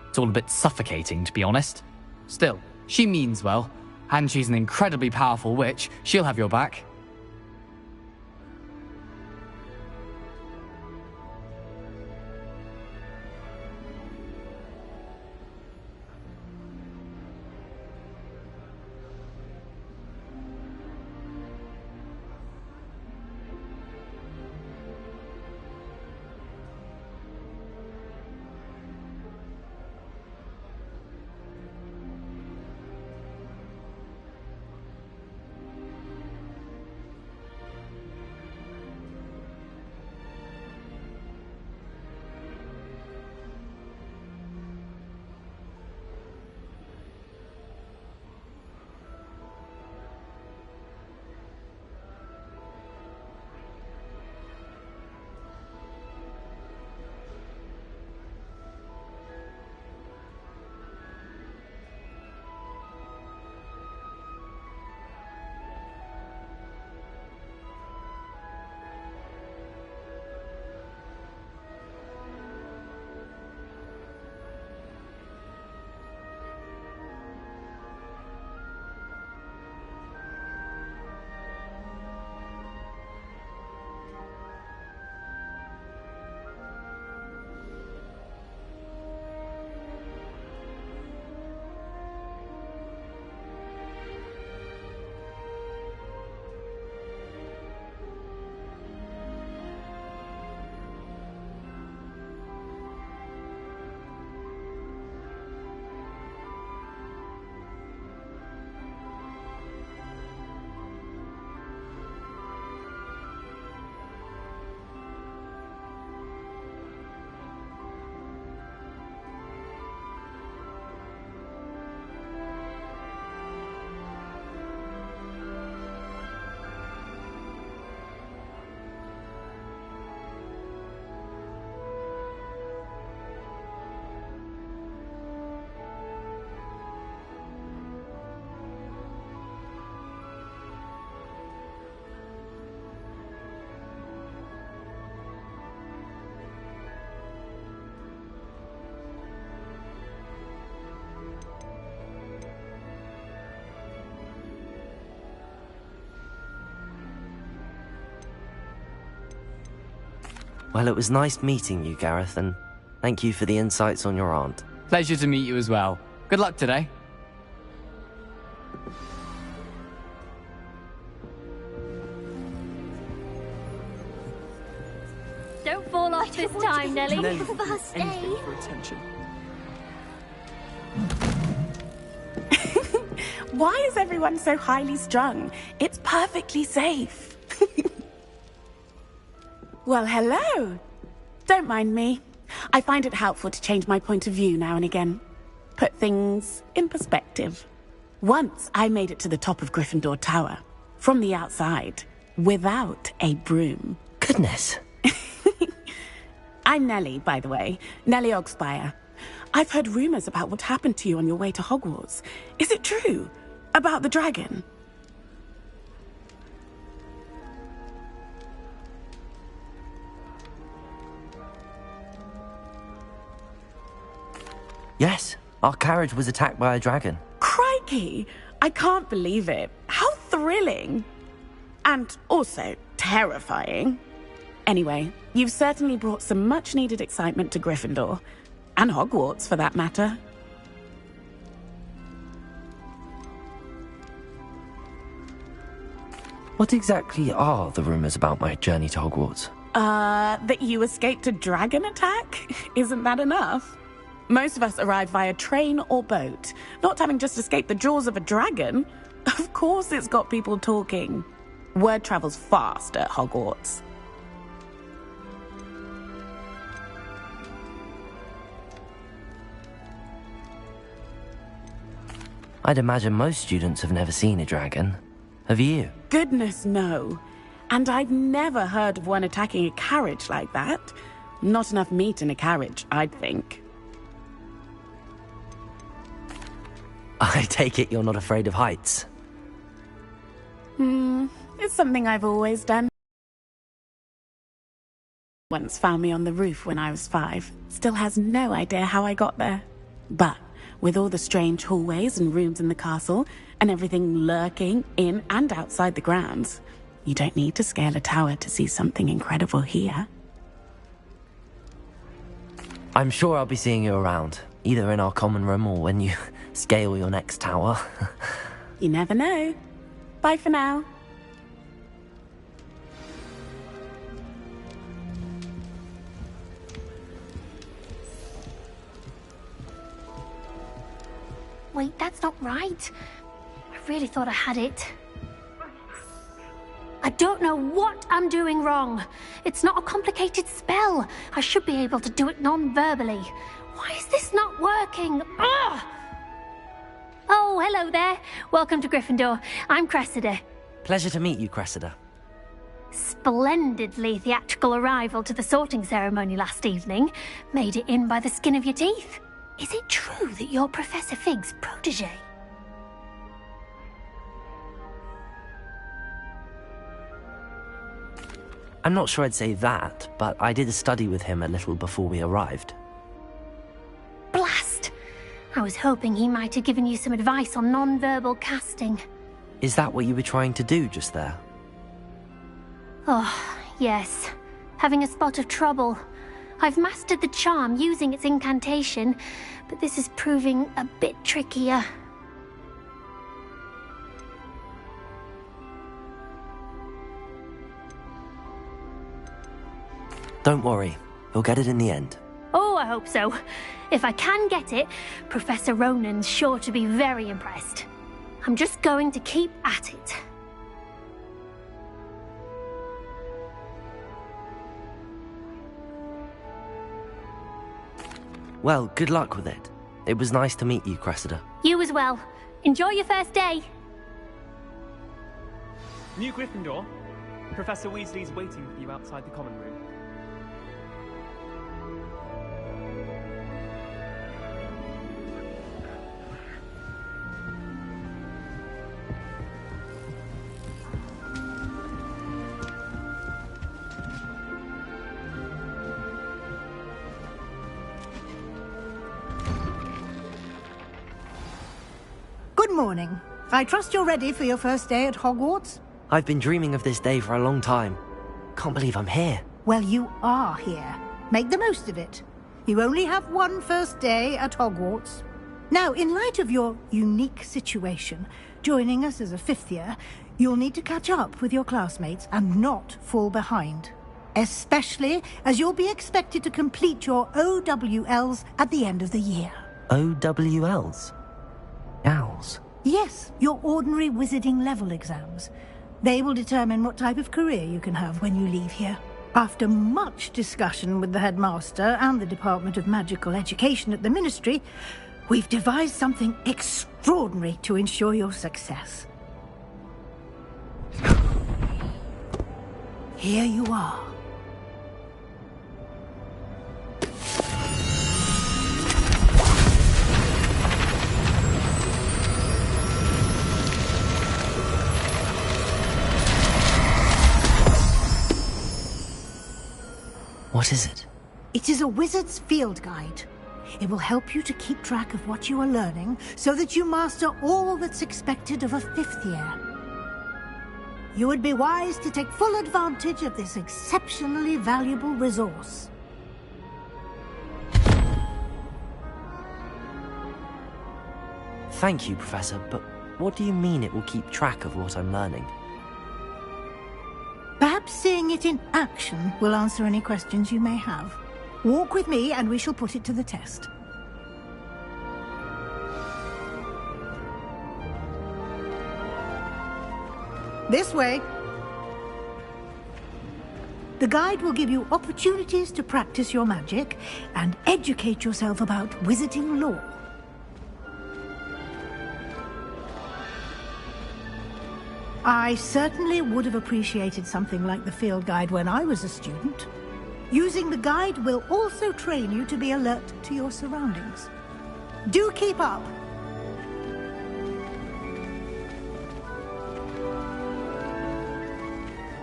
It's all a bit suffocating, to be honest. Still, she means well. And she's an incredibly powerful witch. She'll have your back. Well, it was nice meeting you, Gareth, and thank you for the insights on your aunt. Pleasure to meet you as well. Good luck today. Don't fall off this time, Nelly. Nelly, First anything aid. for attention. Why is everyone so highly strung? It's perfectly safe. Well, hello. Don't mind me. I find it helpful to change my point of view now and again. Put things in perspective. Once I made it to the top of Gryffindor Tower, from the outside, without a broom. Goodness. I'm Nellie, by the way. Nellie Ogspire. I've heard rumors about what happened to you on your way to Hogwarts. Is it true? About the dragon? Yes, our carriage was attacked by a dragon. Crikey! I can't believe it. How thrilling! And also terrifying. Anyway, you've certainly brought some much-needed excitement to Gryffindor. And Hogwarts, for that matter. What exactly are the rumors about my journey to Hogwarts? That you escaped a dragon attack? Isn't that enough? Most of us arrive via train or boat, not having just escaped the jaws of a dragon. Of course it's got people talking. Word travels fast at Hogwarts. I'd imagine most students have never seen a dragon. Have you? Goodness, no. And I've never heard of one attacking a carriage like that. Not enough meat in a carriage, I'd think. I take it you're not afraid of heights. It's something I've always done. Once found me on the roof when I was 5. Still has no idea how I got there. But with all the strange hallways and rooms in the castle, and everything lurking in and outside the grounds, you don't need to scale a tower to see something incredible here. I'm sure I'll be seeing you around, either in our common room or when you scale your next tower. You never know. Bye for now. Wait, that's not right. I really thought I had it. I don't know what I'm doing wrong. It's not a complicated spell. I should be able to do it non-verbally. Why is this not working? Ugh! Oh, hello there. Welcome to Gryffindor. I'm Cressida. Pleasure to meet you, Cressida. Splendidly theatrical arrival to the sorting ceremony last evening. Made it in by the skin of your teeth. Is it true that you're Professor Fig's protege? I'm not sure I'd say that, but I did study with him a little before we arrived. Blast! I was hoping he might have given you some advice on non-verbal casting. Is that what you were trying to do just there? Oh, yes. Having a spot of trouble. I've mastered the charm using its incantation, but this is proving a bit trickier. Don't worry, you'll get it in the end. Oh, I hope so. If I can get it, Professor Ronan's sure to be very impressed. I'm just going to keep at it. Well, good luck with it. It was nice to meet you, Cressida. You as well. Enjoy your first day. New Gryffindor, Professor Weasley's waiting for you outside the common room. Good morning. I trust you're ready for your first day at Hogwarts? I've been dreaming of this day for a long time. Can't believe I'm here. Well, you are here. Make the most of it. You only have one first day at Hogwarts. Now, in light of your unique situation, joining us as a fifth year, you'll need to catch up with your classmates and not fall behind. Especially as you'll be expected to complete your OWLs at the end of the year. OWLs? Owls? Yes, your ordinary wizarding level exams. They will determine what type of career you can have when you leave here. After much discussion with the headmaster and the Department of Magical Education at the Ministry, we've devised something extraordinary to ensure your success. Here you are. What is it? It is a wizard's field guide. It will help you to keep track of what you are learning so that you master all that's expected of a fifth year. You would be wise to take full advantage of this exceptionally valuable resource. Thank you, Professor, but what do you mean it will keep track of what I'm learning? Perhaps seeing it in action will answer any questions you may have. Walk with me and we shall put it to the test. This way. The guide will give you opportunities to practice your magic and educate yourself about wizarding lore. I certainly would have appreciated something like the field guide when I was a student. Using the guide will also train you to be alert to your surroundings. Do keep up!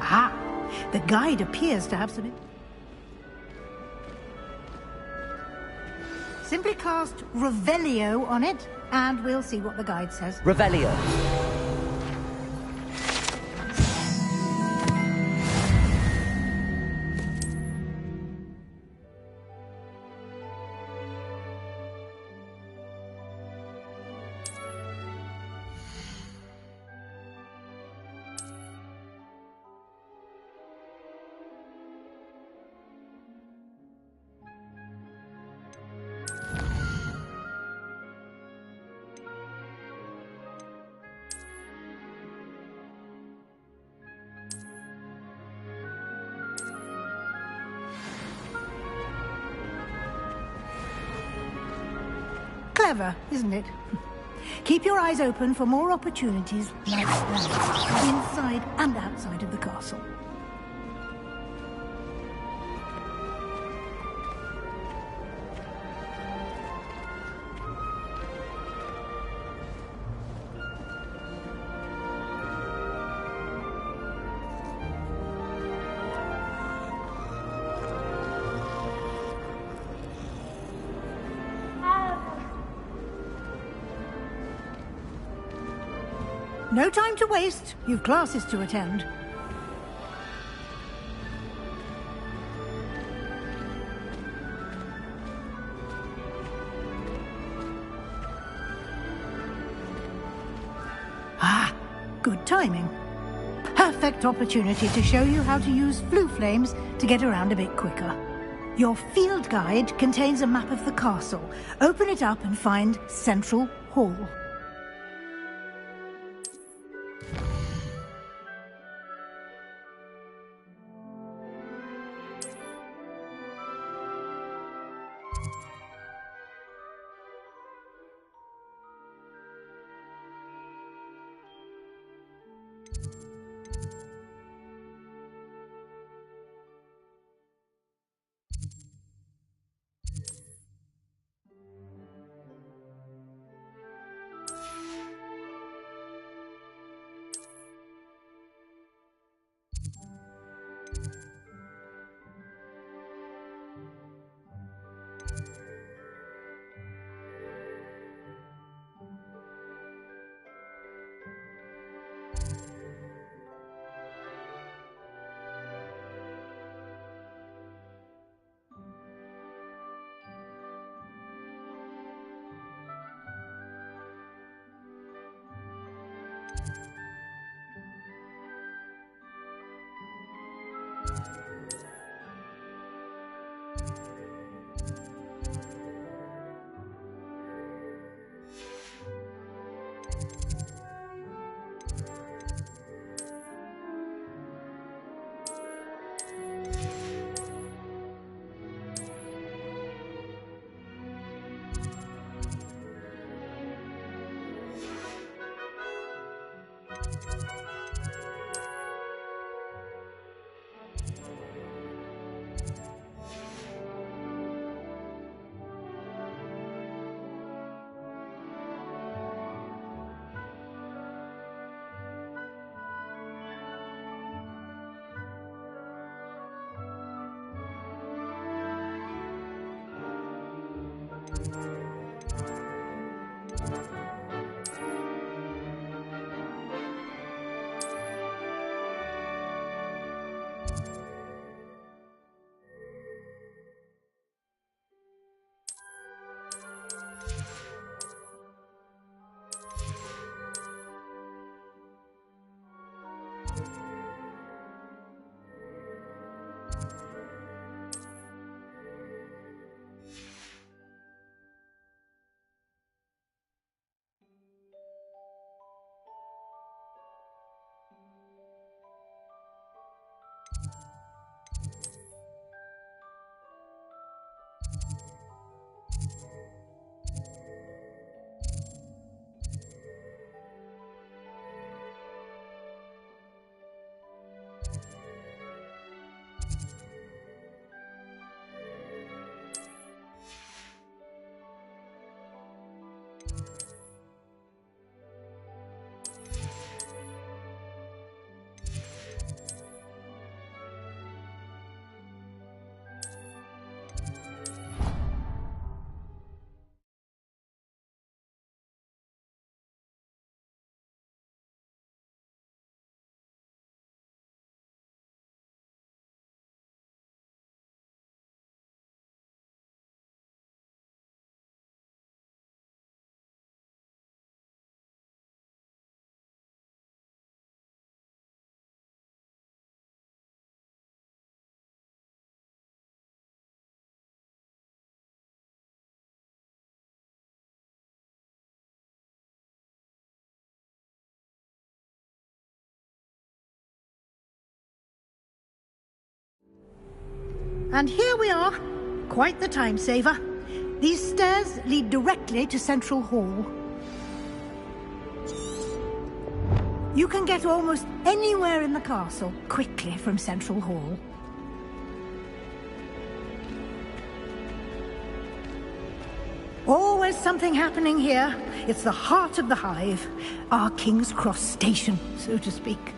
Ah, the guide appears to have some... Simply cast Revelio on it, and we'll see what the guide says. Revelio. Clever, isn't it? Keep your eyes open for more opportunities like that, inside and outside of the castle. No time to waste. You've classes to attend. Ah, good timing. Perfect opportunity to show you how to use flue flames to get around a bit quicker. Your field guide contains a map of the castle. Open it up and find Central Hall. And here we are. Quite the time saver. These stairs lead directly to Central Hall. You can get almost anywhere in the castle quickly from Central Hall. Always something happening here. It's the heart of the hive. Our King's Cross station, so to speak.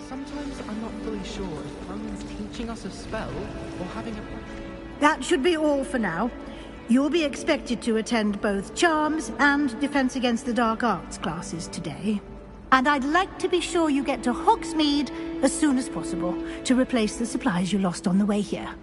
Sometimes I'm not fully sure if Roman's teaching us a spell or having a... That should be all for now. You'll be expected to attend both Charms and Defense Against the Dark Arts classes today. And I'd like to be sure you get to Hogsmeade as soon as possible to replace the supplies you lost on the way here.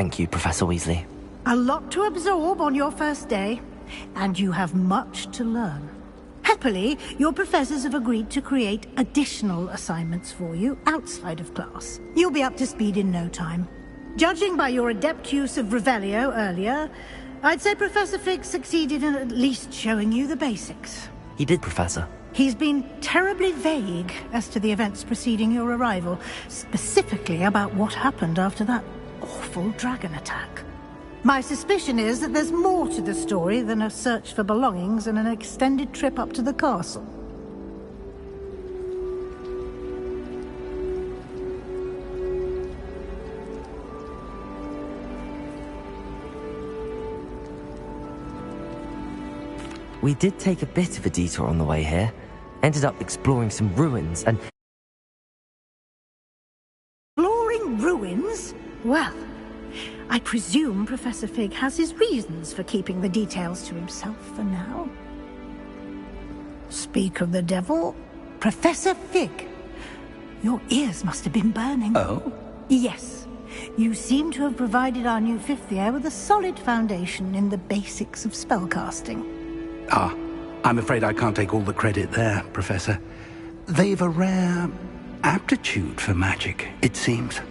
Thank you, Professor Weasley. A lot to absorb on your first day, and you have much to learn. Happily, your professors have agreed to create additional assignments for you outside of class. You'll be up to speed in no time. Judging by your adept use of Revelio earlier, I'd say Professor Fig succeeded in at least showing you the basics. He did, Professor. He's been terribly vague as to the events preceding your arrival, specifically about what happened after that awful dragon attack. My suspicion is that there's more to the story than a search for belongings and an extended trip up to the castle. We did take a bit of a detour on the way here. Ended up exploring some ruins and... Exploring ruins? Well, I presume Professor Fig has his reasons for keeping the details to himself for now. Speak of the devil, Professor Fig. Your ears must have been burning. Oh? Yes. You seem to have provided our new fifth year with a solid foundation in the basics of spellcasting. Ah, I'm afraid I can't take all the credit there, Professor. They've a rare aptitude for magic, it seems.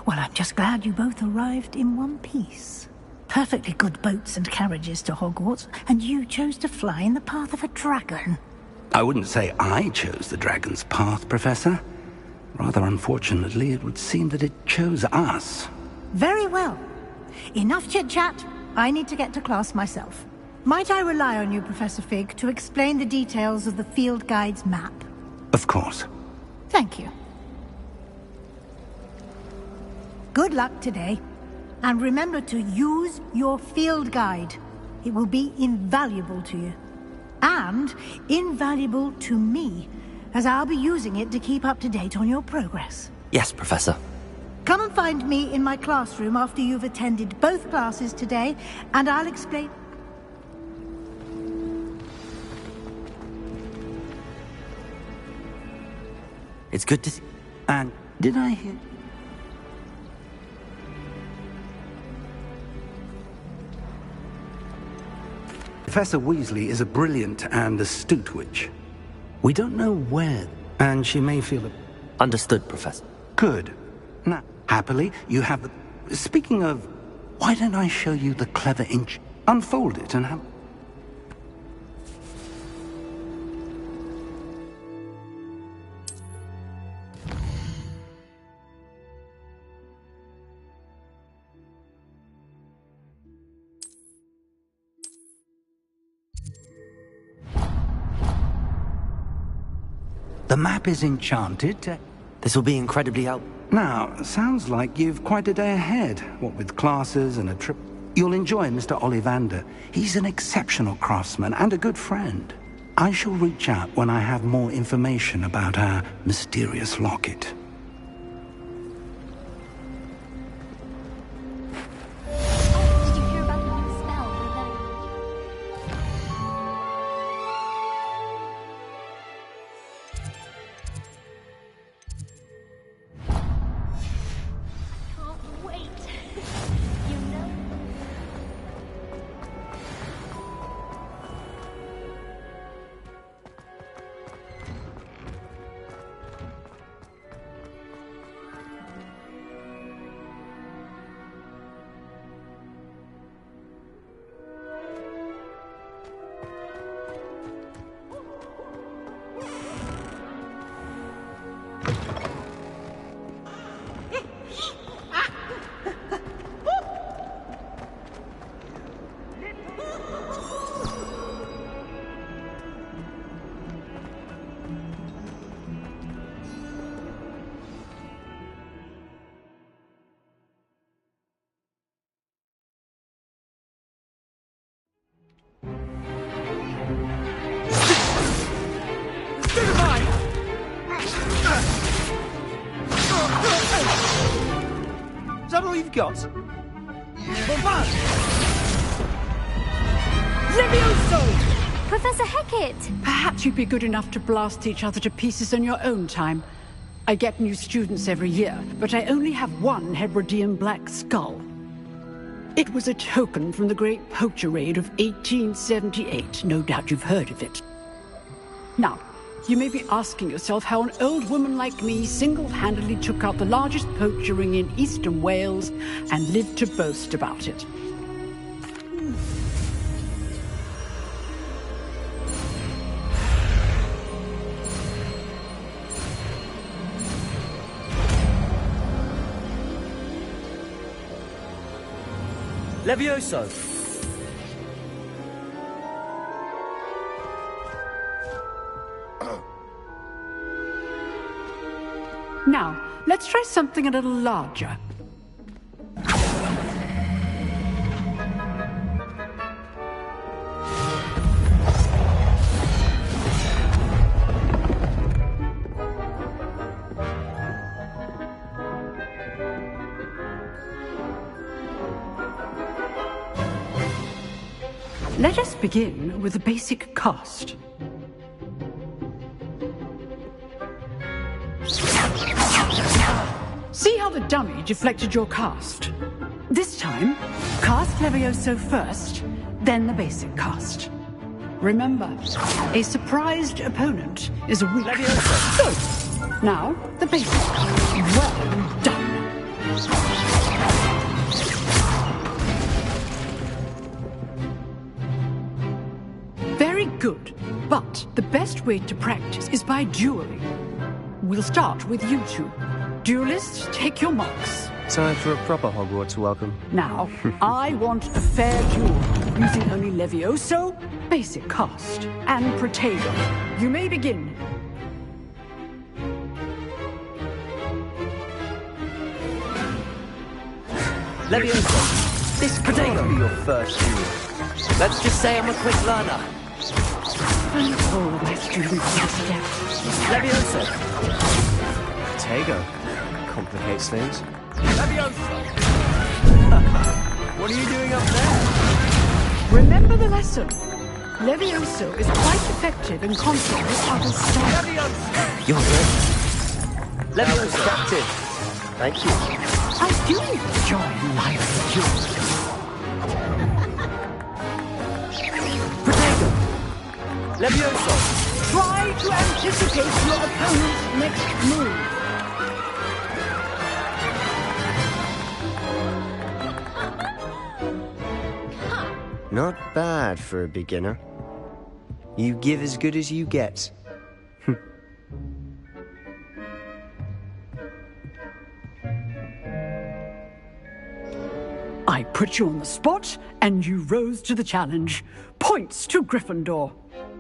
Well, I'm just glad you both arrived in one piece. Perfectly good boats and carriages to Hogwarts, and you chose to fly in the path of a dragon. I wouldn't say I chose the dragon's path, Professor. Rather unfortunately, it would seem that it chose us. Very well. Enough chit-chat. I need to get to class myself. Might I rely on you, Professor Fig, to explain the details of the field guide's map? Of course. Thank you. Good luck today. And remember to use your field guide. It will be invaluable to you. And invaluable to me, as I'll be using it to keep up to date on your progress. Yes, Professor. Come and find me in my classroom after you've attended both classes today, and I'll explain... It's good to see... And did I hear... Professor Weasley is a brilliant and astute witch. We don't know where, and she may feel... Understood, Professor. Good. Now, happily, you have the... Speaking of... Why don't I show you the clever inch? Unfold it and have... The map is enchanted. This will be incredibly helpful. Now, sounds like you've quite a day ahead. What with classes and a trip. You'll enjoy Mr. Ollivander. He's an exceptional craftsman and a good friend. I shall reach out when I have more information about our mysterious locket. Did you hear about that spell, Can't wait. You know. Is that all you've got? Professor Hecat! Perhaps you'd be good enough to blast each other to pieces on your own time. I get new students every year, but I only have one Hebridean black skull. It was a token from the Great Poacher Raid of 1878. No doubt you've heard of it. Now, you may be asking yourself how an old woman like me single-handedly took out the largest poacher ring in eastern Wales and lived to boast about it. Levioso! Now, let's try something a little larger. Let us begin with the basic cast. See how the dummy deflected your cast? This time, cast Levioso first, then the basic cast. Remember, a surprised opponent is a weak... Levioso! Good! Now, the basic. Well done! Very good, but the best way to practice is by dueling. We'll start with you two. Duelists, take your marks. Time for a proper Hogwarts welcome. Now, I want a fair duel, using only Levioso, basic cast, and Protego. You may begin. Levioso, this could be your first duel. Let's just say I'm a quick learner. And all my students must step. Levioso. Protego. Complicates things. Levioso! What are you doing up there? Remember the lesson. Levioso is quite effective in conflict with other styles. Levioso! You're good. Levioso. Effective. Thank you. I do enjoy life's duels. Protego! Levioso! Try to anticipate your opponent's next move. Not bad for a beginner. You give as good as you get. I put you on the spot, and you rose to the challenge. Points to Gryffindor.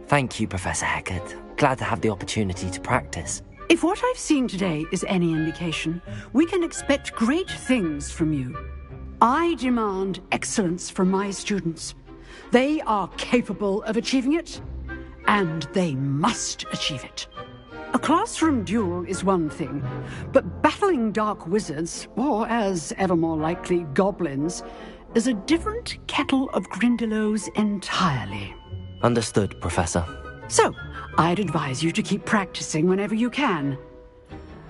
Thank you, Professor Hecat. Glad to have the opportunity to practice. If what I've seen today is any indication, we can expect great things from you. I demand excellence from my students. They are capable of achieving it, and they must achieve it. A classroom duel is one thing, but battling dark wizards, or as ever more likely, goblins, is a different kettle of Grindylows entirely. Understood, Professor. So, I'd advise you to keep practicing whenever you can.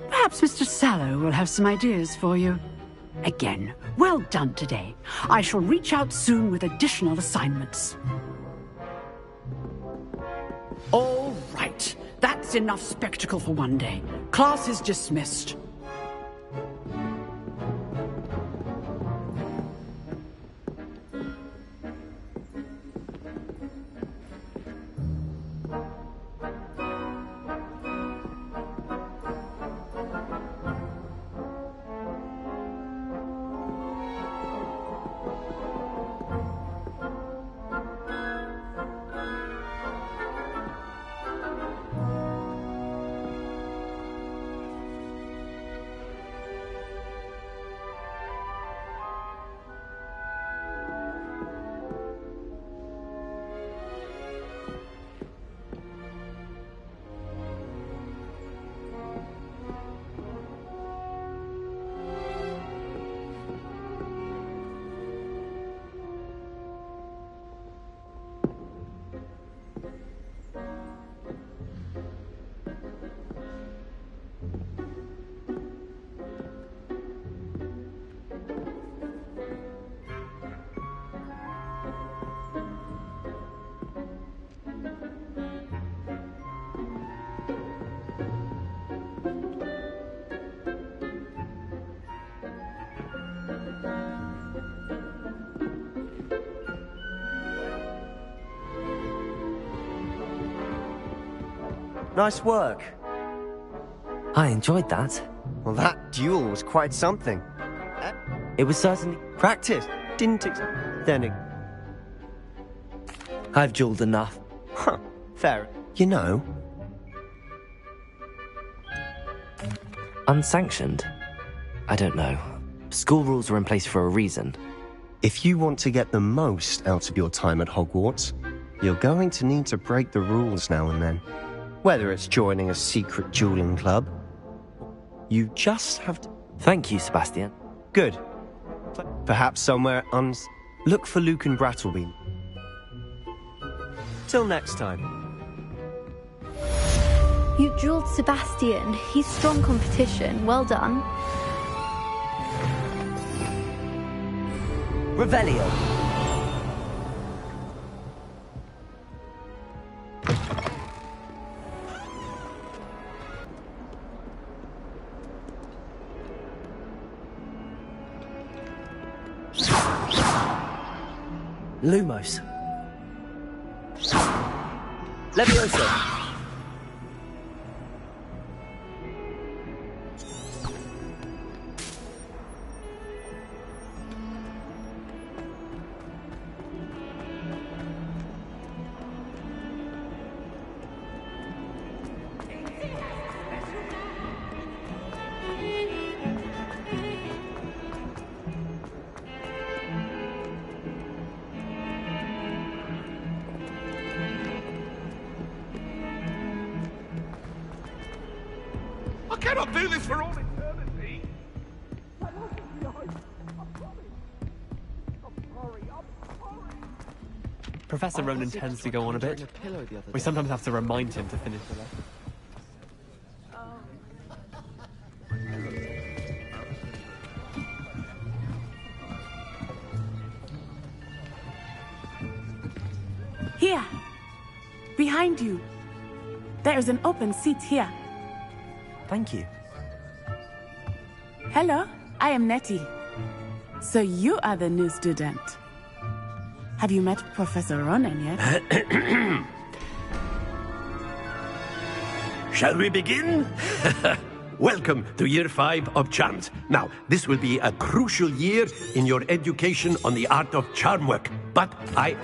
Perhaps Mr. Sallow will have some ideas for you. Again, well done today. I shall reach out soon with additional assignments. All right. That's enough spectacle for one day. Class is dismissed. Nice work. I enjoyed that. Well, that duel was quite something. It was certainly... Practice, didn't it? Then it... I've dueled enough. Huh, fair. You know... Unsanctioned? I don't know. School rules are in place for a reason. If you want to get the most out of your time at Hogwarts, you're going to need to break the rules now and then. Whether it's joining a secret dueling club, you just have to... Thank you, Sebastian. Good. Perhaps somewhere look for Luke and Brattlebeam. Till next time. You dueled Sebastian. He's strong competition. Well done. Revelio. Lumos. Levioso. I cannot do this for all eternity. Professor Ronan tends to go on a bit. We sometimes have to remind him to finish the lesson. Here! Behind you! There is an open seat here. Thank you. Hello, I am Nettie. So you are the new student. Have you met Professor Ronan yet? Shall we begin? Welcome to Year 5 of Charms. Now, this will be a crucial year in your education on the art of charm work. But I...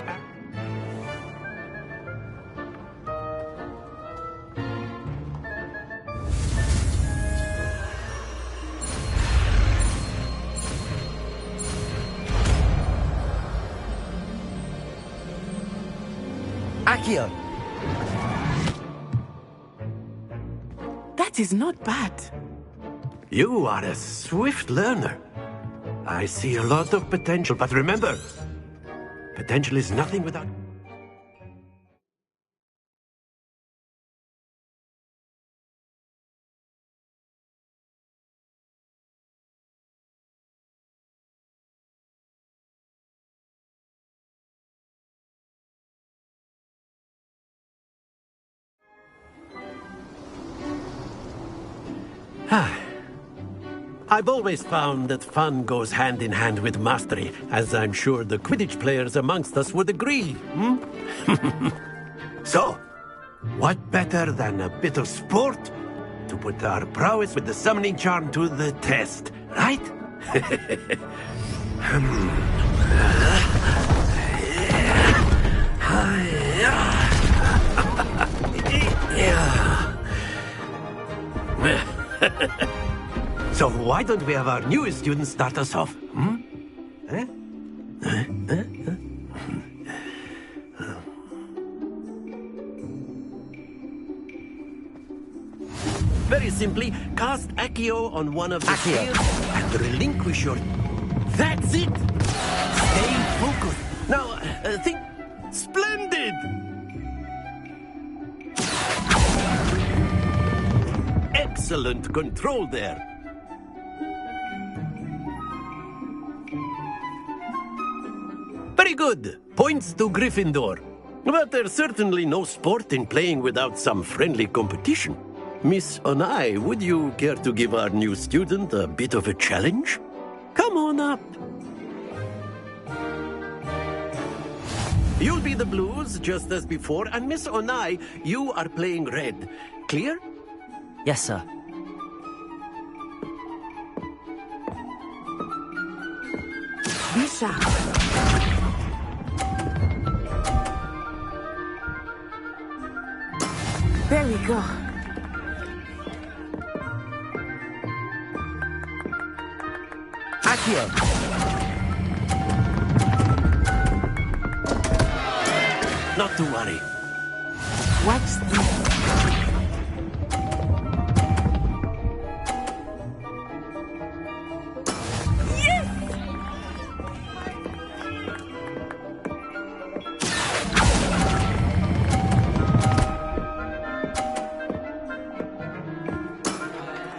Accio. That is not bad. You are a swift learner. I see a lot of potential, but remember, potential is nothing without... I've always found that fun goes hand in hand with mastery, as I'm sure the Quidditch players amongst us would agree. So, what better than a bit of sport to put our prowess with the summoning charm to the test, right? So why don't we have our newest student start us off? Very simply, cast Accio on one of the spheres and relinquish your... That's it! Stay focused. Now, think... Splendid! Excellent control there. Very good. Points to Gryffindor. But there's certainly no sport in playing without some friendly competition. Miss Onai, would you care to give our new student a bit of a challenge? Come on up. You'll be the blues, just as before, and Miss Onai, you are playing red. clear? Yes, sir. Be sharp. There we go. Accio. Not to worry. Watch this.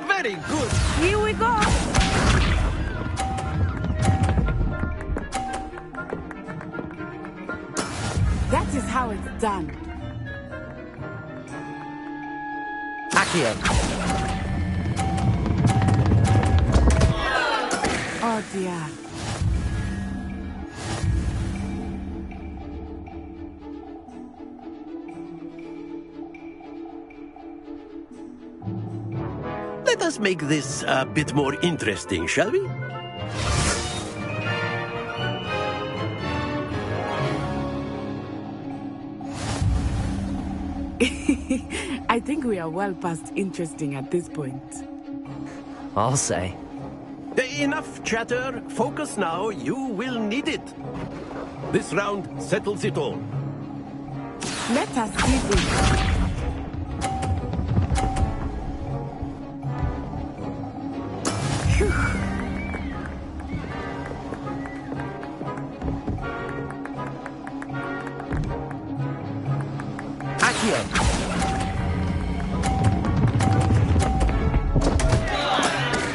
Very good. Here we go. That is how it's done. Accio. Oh dear. Let us make this a bit more interesting, shall we? I think we are well past interesting at this point. I'll say. Enough chatter. Focus now. You will need it. This round settles it all. Let us see this.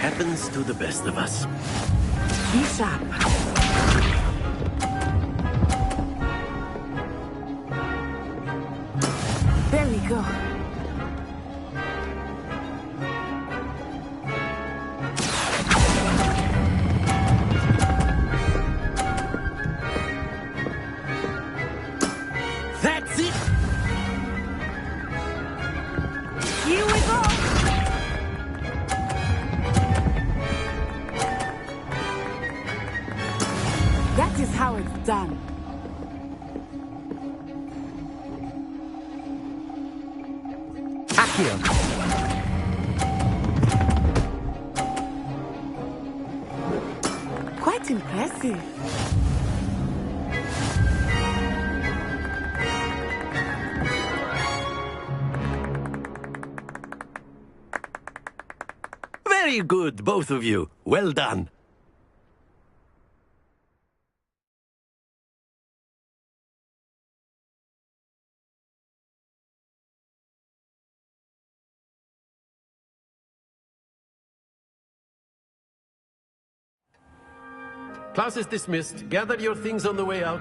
Happens to the best of us. Be sharp. There we go. That's it. Here we go. That is how it's done. Accio. Quite impressive. Very good, both of you. Well done. Class is dismissed. Gather your things on the way out.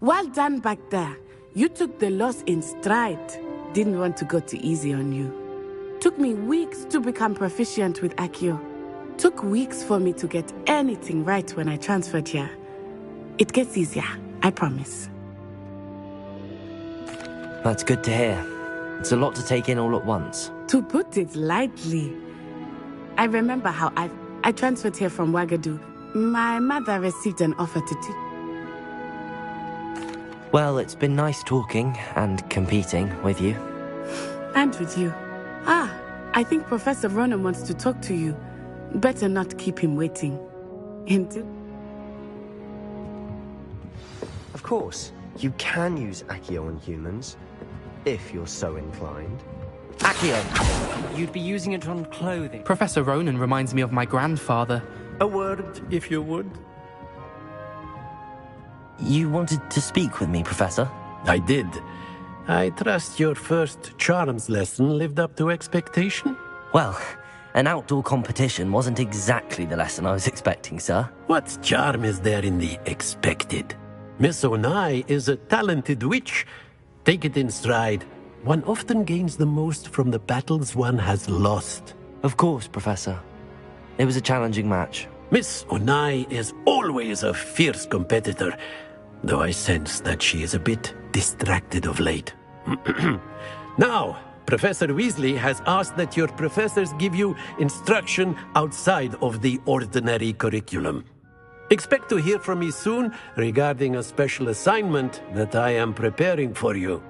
Well done back there. You took the loss in stride. Didn't want to go too easy on you. Took me weeks to become proficient with Accio. Took weeks for me to get anything right when I transferred here. It gets easier, I promise. That's good to hear. It's a lot to take in all at once. To put it lightly, I remember how I transferred here from Wagadu. My mother received an offer to teach. Well, it's been nice talking and competing with you. And with you. I think Professor Ronan wants to talk to you. Better not keep him waiting. Into? Of course, you can use Accio on humans, if you're so inclined. Accio! You'd be using it on clothing. Professor Ronan reminds me of my grandfather. A word, if you would. You wanted to speak with me, Professor? I did. I trust your first charms lesson lived up to expectation? Well, an outdoor competition wasn't exactly the lesson I was expecting, sir. What charm is there in the expected? Miss Onai is a talented witch. Take it in stride. One often gains the most from the battles one has lost. Of course, Professor. It was a challenging match. Miss Onai is always a fierce competitor. though I sense that she is a bit distracted of late. Now, Professor Weasley has asked that your professors give you instruction outside of the ordinary curriculum. Expect to hear from me soon regarding a special assignment that I am preparing for you.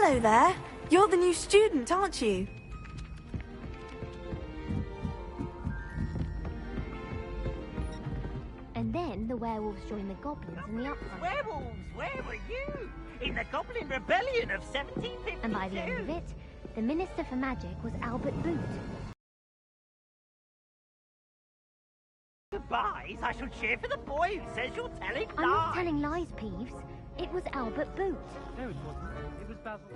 Hello there. You're the new student, aren't you? And then the werewolves joined the goblins in the upfront. Werewolves, where were you? In the Goblin Rebellion of 1752. And by the end of it, the Minister for Magic was Albert Boot. Goodbyes, I shall cheer for the boy who says you're telling lies. I'm not telling lies, Peeves. It was Albert Boot. No, it wasn't. It was Basil.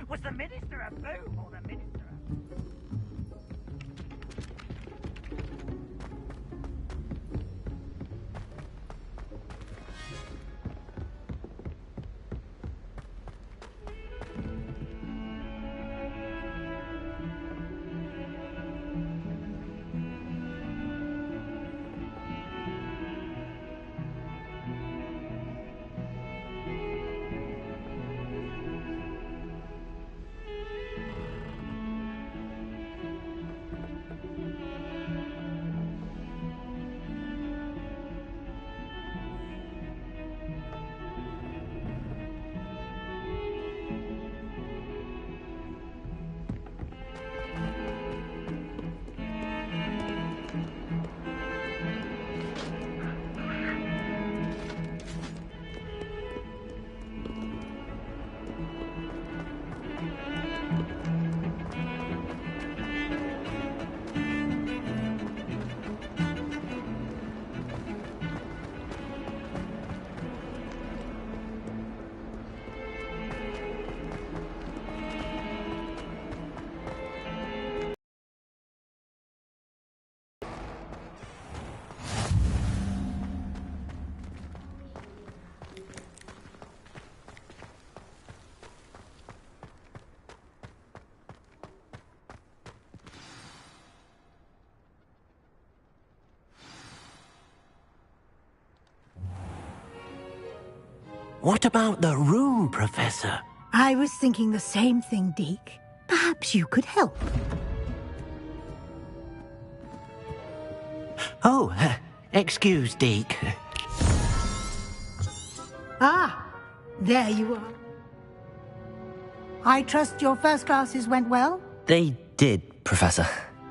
Was the Minister a boom or the Minister What about the room, Professor? I was thinking the same thing, Deke. Perhaps you could help. Oh, excuse, Deke. Ah, there you are. I trust your first classes went well? They did, Professor.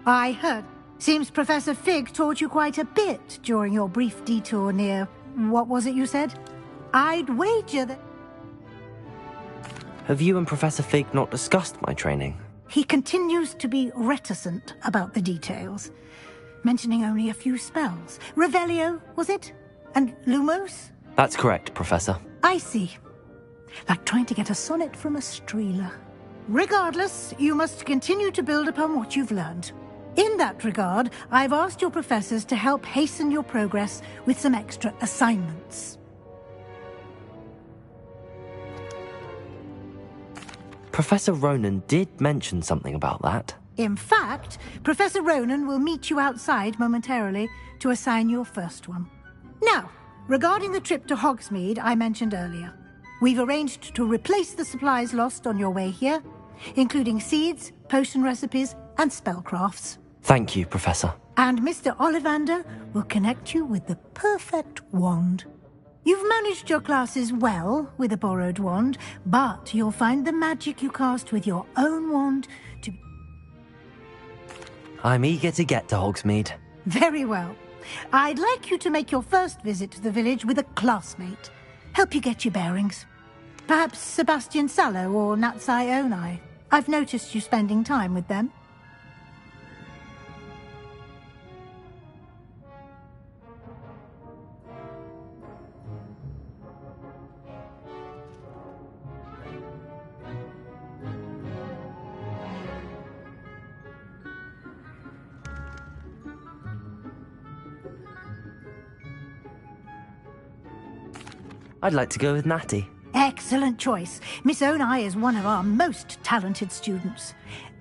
I heard. Seems Professor Fig taught you quite a bit during your brief detour near... what was it you said? I'd wager that... Have you and Professor Fig not discussed my training? He continues to be reticent about the details, mentioning only a few spells. Revelio, was it? And Lumos? That's correct, Professor. I see. Like trying to get a sonnet from a streeler. Regardless, you must continue to build upon what you've learned. In that regard, I've asked your professors to help hasten your progress with some extra assignments. Professor Ronan did mention something about that. In fact, Professor Ronan will meet you outside momentarily to assign your first one. Now, regarding the trip to Hogsmeade I mentioned earlier, we've arranged to replace the supplies lost on your way here, including seeds, potion recipes, and spellcrafts. Thank you, Professor. And Mr. Ollivander will connect you with the perfect wand. You've managed your classes well with a borrowed wand, but you'll find the magic you cast with your own wand to... I'm eager to get to Hogsmeade. Very well. I'd like you to make your first visit to the village with a classmate. Help you get your bearings. Perhaps Sebastian Sallow or Natsai Onai. I've noticed you spending time with them. I'd like to go with Natty. Excellent choice. Miss Onai is one of our most talented students.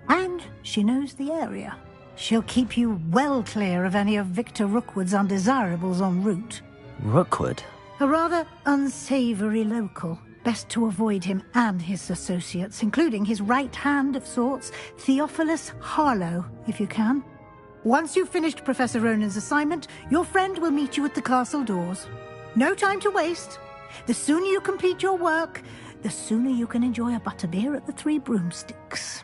And she knows the area. She'll keep you well clear of any of Victor Rookwood's undesirables en route. Rookwood? A rather unsavory local. Best to avoid him and his associates, including his right hand of sorts, Theophilus Harlow, if you can. Once you've finished Professor Ronan's assignment, your friend will meet you at the castle doors. No time to waste. The sooner you complete your work, the sooner you can enjoy a butterbeer at the Three Broomsticks.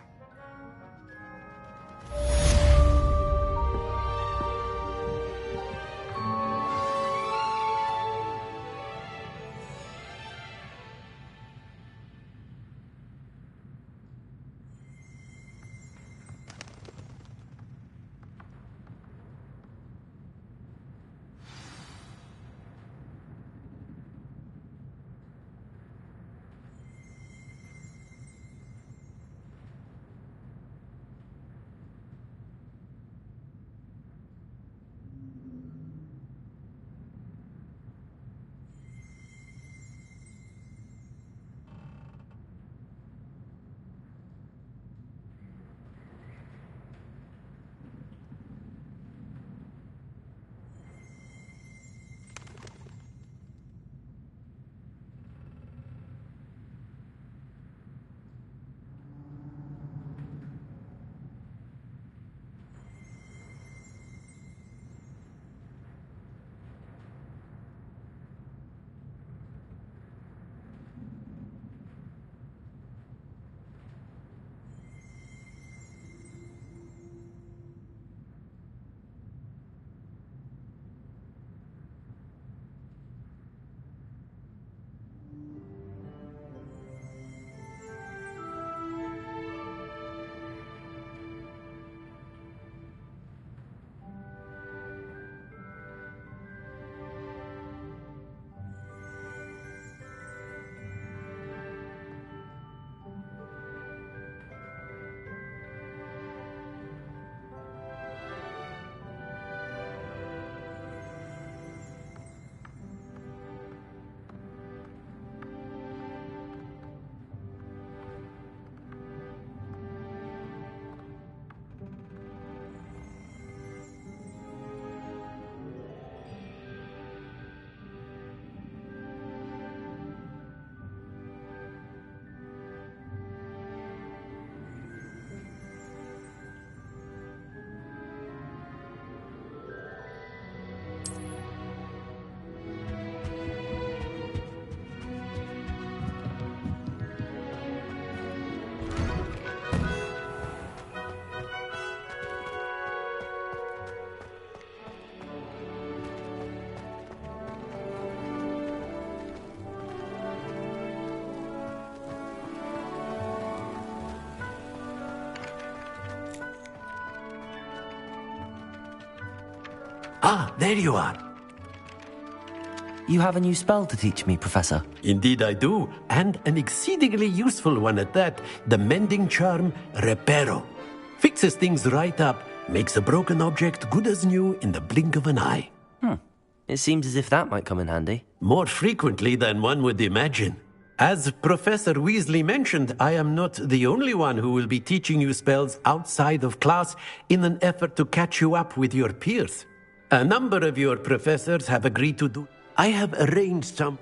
Ah, there you are. You have a new spell to teach me, Professor. Indeed I do, and an exceedingly useful one at that. The mending charm, Reparo. Fixes things right up, makes a broken object good as new in the blink of an eye. It seems as if that might come in handy. More frequently than one would imagine. As Professor Weasley mentioned, I am not the only one who will be teaching you spells outside of class in an effort to catch you up with your peers. A number of your professors have agreed to do. I have arranged some.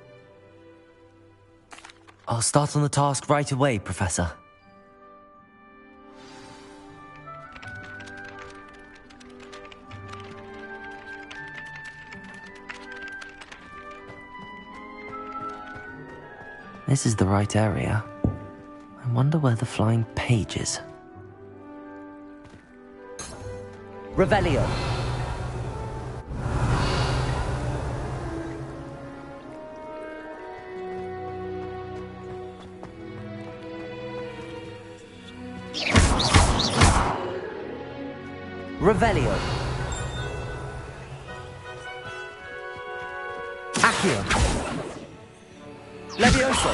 I'll start on the task right away, Professor. This is the right area. I wonder where the flying page is. Revelio! Revelio! Accio! Levioso!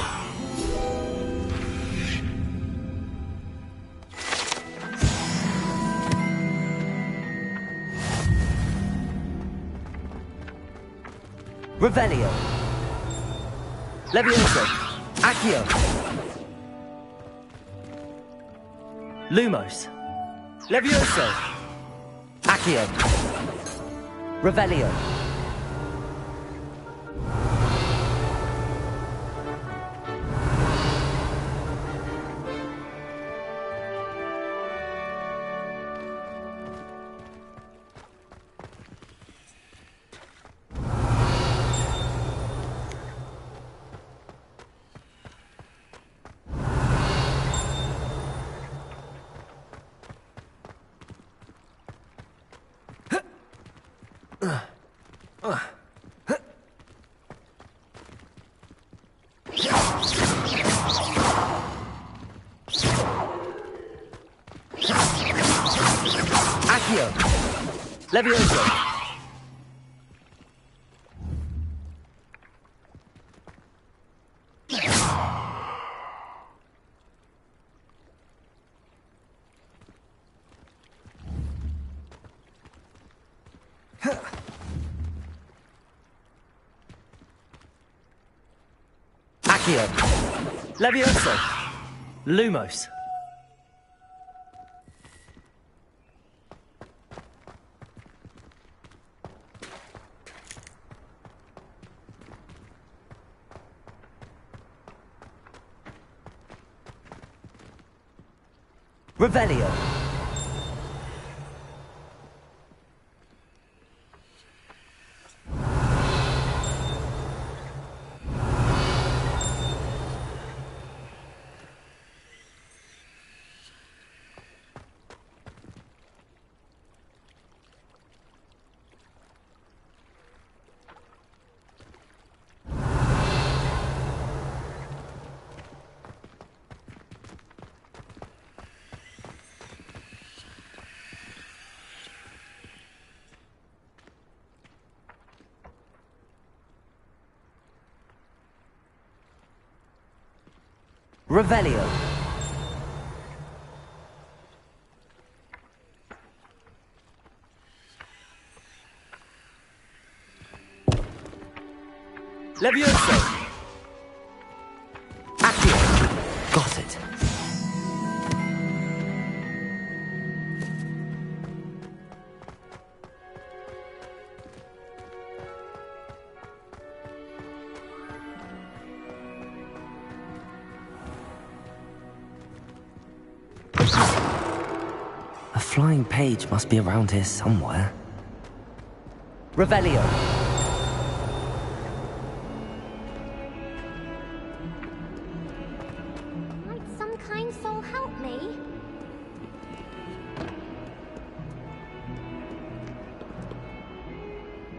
Revelio! Levioso! Accio! Lumos! Levioso! Accio! Revelio! Accio! Levioso! Accio! Levioso! Lumos! Revelio! Revelio! Levioso! Accio! Got it. A flying page must be around here somewhere. Revelio! Might some kind soul help me?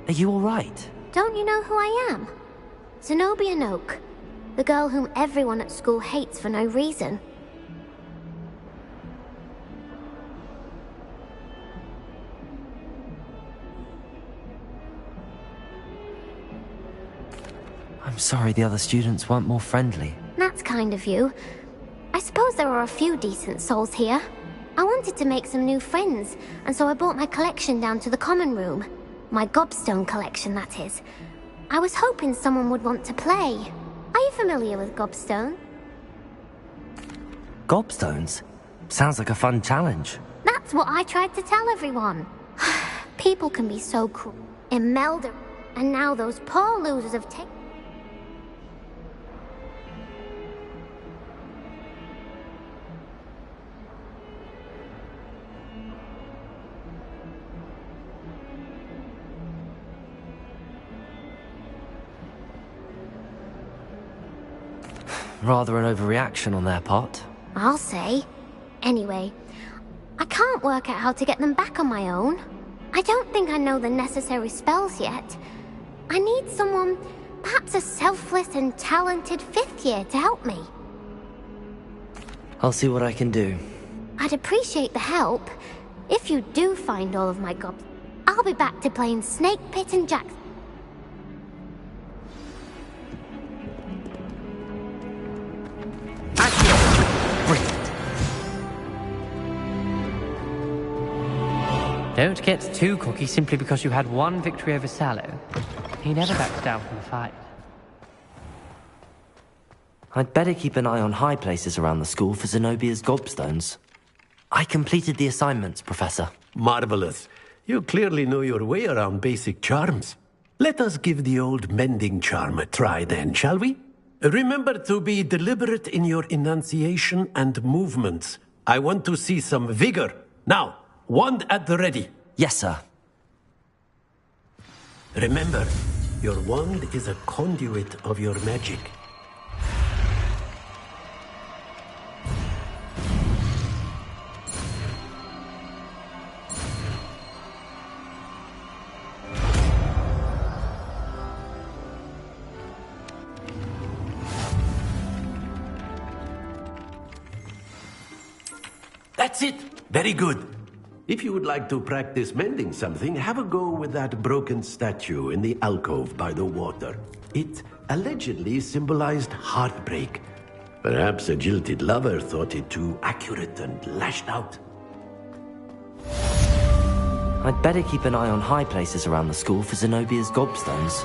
Are you alright? Don't you know who I am? Zenobia Noak, the girl whom everyone at school hates for no reason. I'm sorry the other students weren't more friendly. That's kind of you. I suppose there are a few decent souls here. I wanted to make some new friends, and so I brought my collection down to the common room. My gobstone collection, that is. I was hoping someone would want to play. Are you familiar with gobstone? Gobstones? Sounds like a fun challenge. That's what I tried to tell everyone. People can be so cruel. Imelda, and now those poor losers have taken... Rather an overreaction on their part. I'll say. Anyway, I can't work out how to get them back on my own. I don't think I know the necessary spells yet. I need someone, perhaps a selfless and talented 5th year to help me. I'll see what I can do. I'd appreciate the help. If you do find all of my gobs, I'll be back to playing Snake Pit and Jack. Don't get too cocky simply because you had one victory over Sallow. He never backs down from a fight. I'd better keep an eye on high places around the school for Zenobia's gobstones. I completed the assignments, Professor. Marvelous. You clearly know your way around basic charms. Let us give the old mending charm a try then, shall we? Remember to be deliberate in your enunciation and movements. I want to see some vigor. Now, wand at the ready. Yes, sir. Remember, your wand is a conduit of your magic. That's it! Very good. If you would like to practice mending something, have a go with that broken statue in the alcove by the water. It allegedly symbolized heartbreak. Perhaps a jilted lover thought it too accurate and lashed out. I'd better keep an eye on high places around the school for Zenobia's gobstones.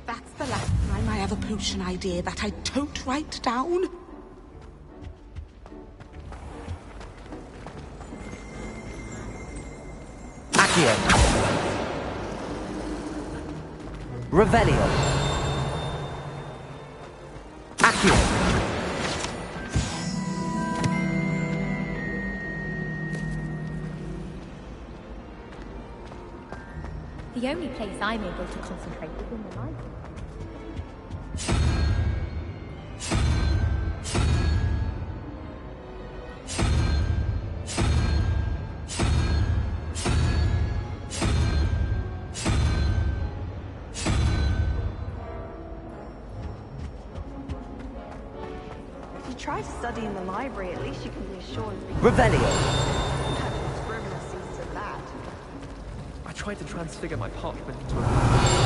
That's the last time I have a potion idea that I don't write down. Accio. Revelio. Accio. The only place I'm able to concentrate is in the library. If you try to study in the library, at least you can be assured. Revelio. I tried to transfigure my parchment into a...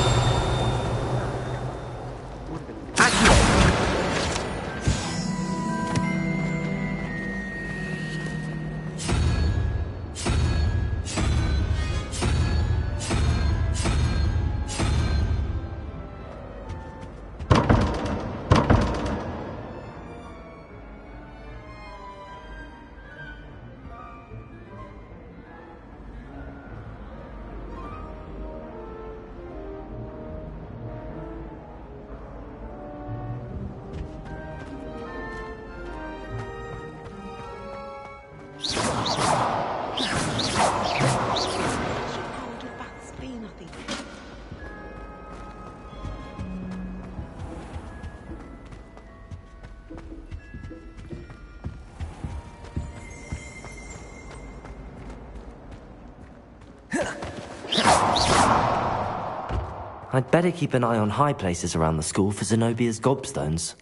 I'd better keep an eye on high places around the school for Zenobia's gobstones.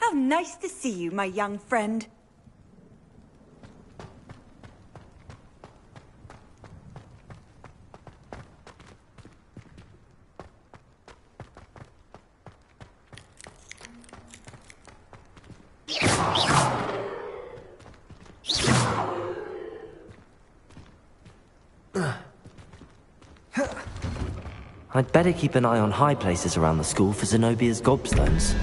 How nice to see you, my young friend. I'd better keep an eye on high places around the school for Zenobia's gobstones.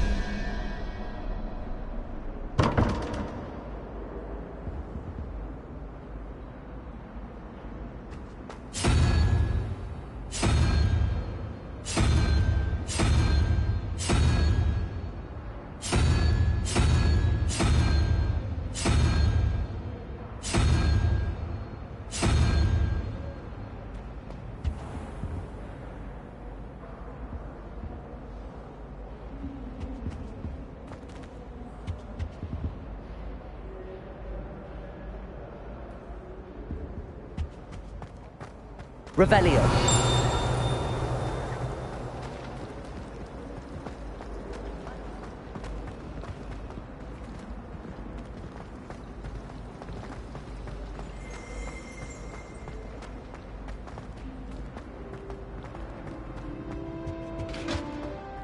Revelio.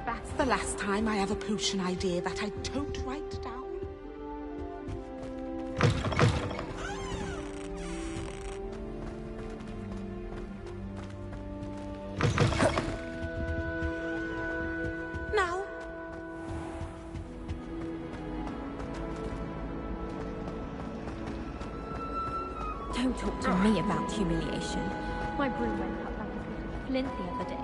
That's the last time I have a potion idea that I don't write down. Don't talk to me about humiliation. My broom went up like a bit of flint the other day.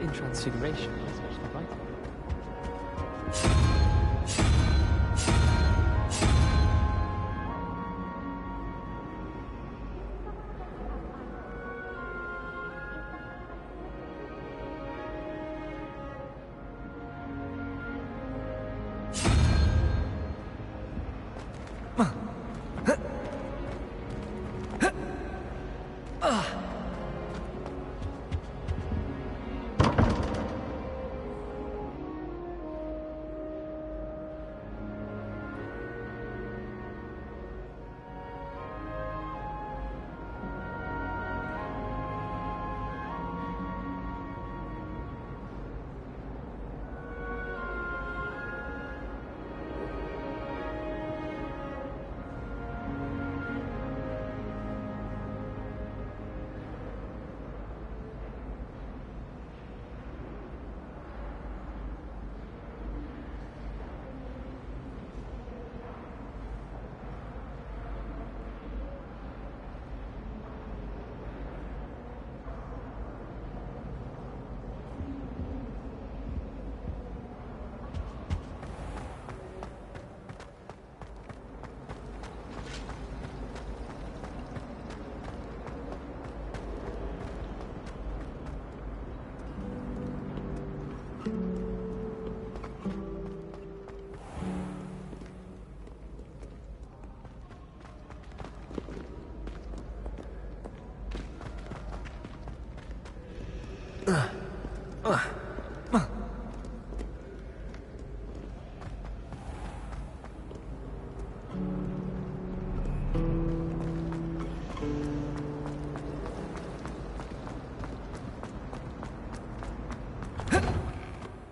In Transfiguration, I was actually right.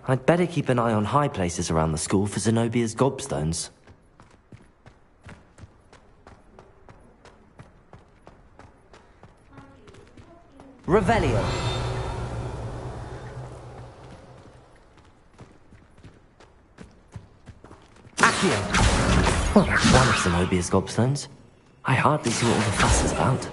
I'd better keep an eye on high places around the school for Zenobia's gobstones. Revelio. Accio. Well, that's one of Zenobia's gobstones. I hardly see what all the fuss is about.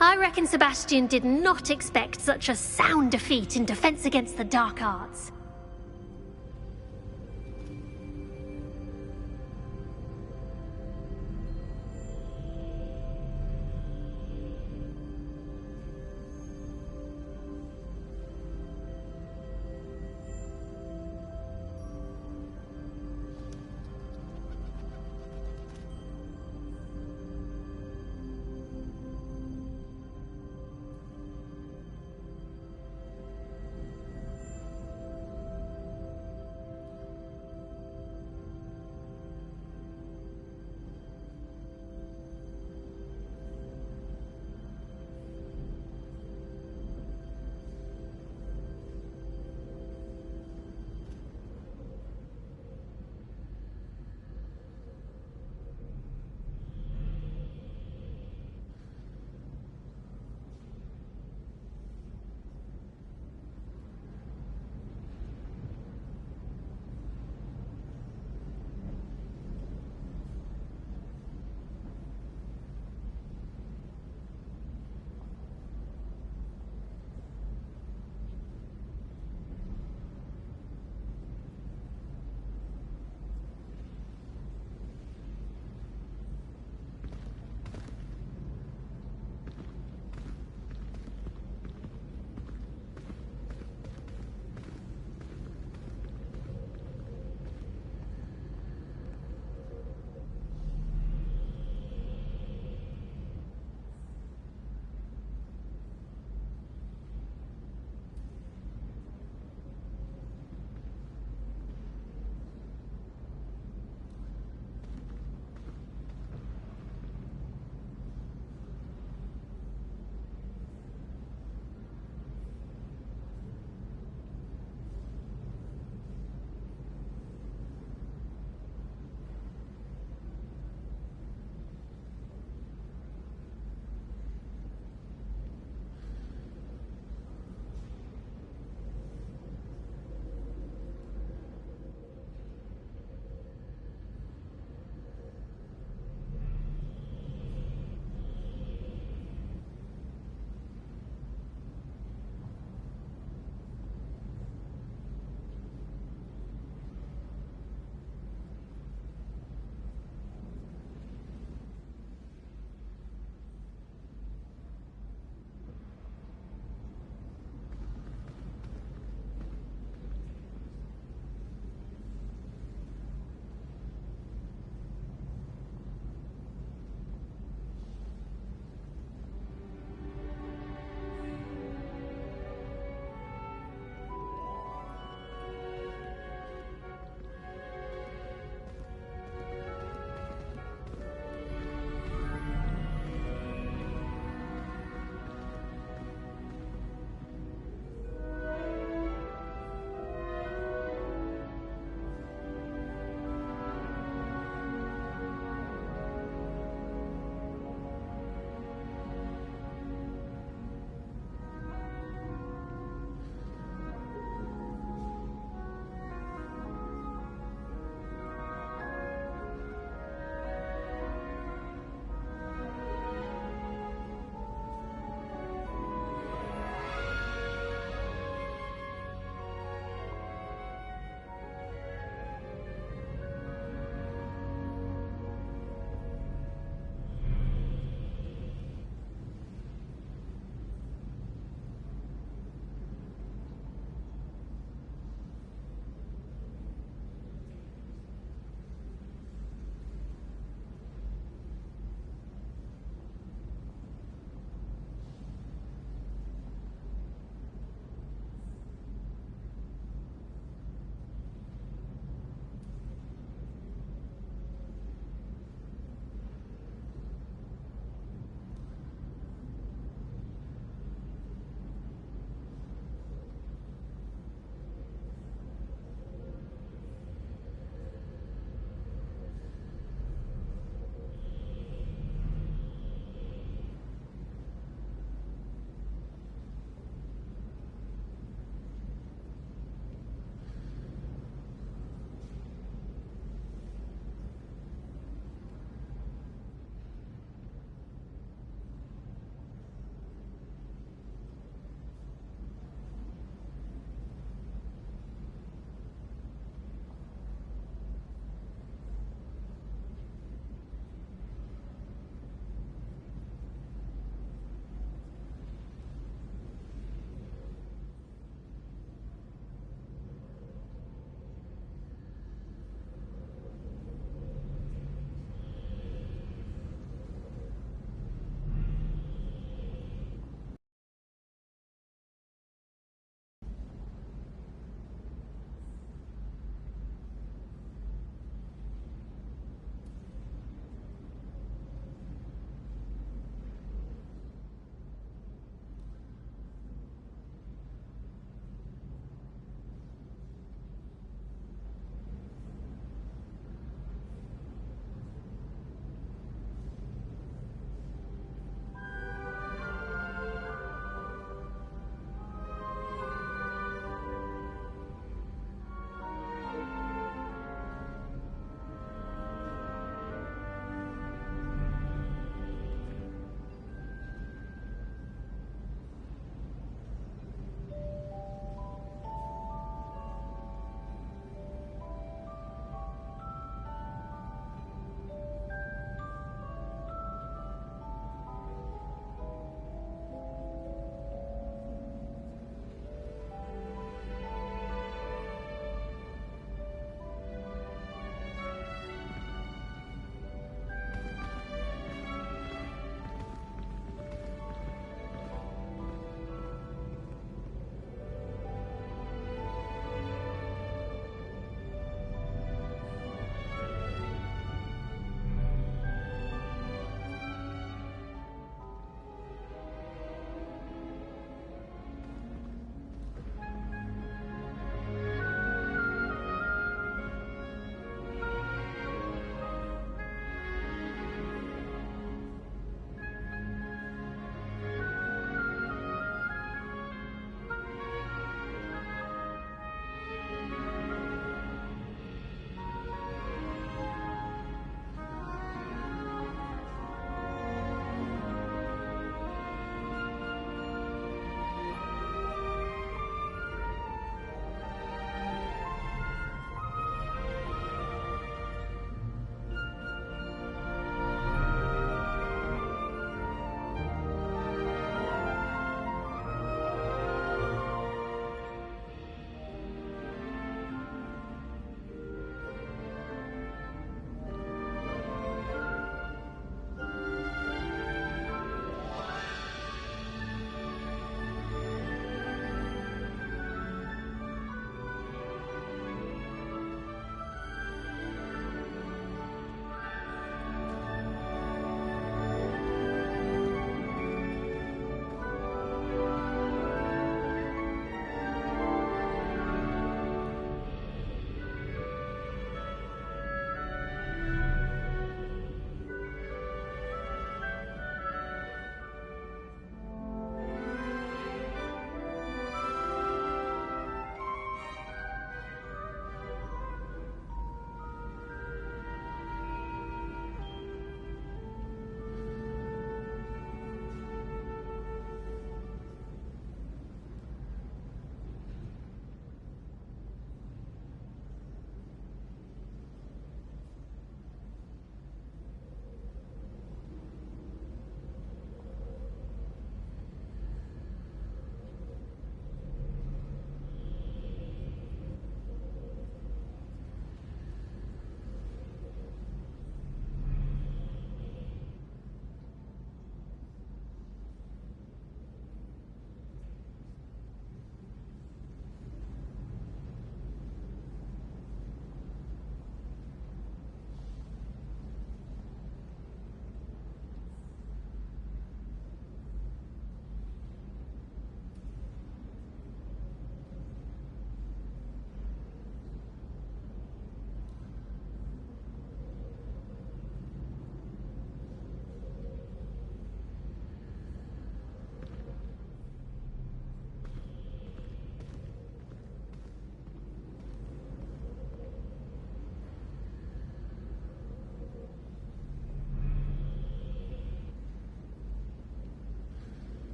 I reckon Sebastian did not expect such a sound defeat in defense against the dark arts.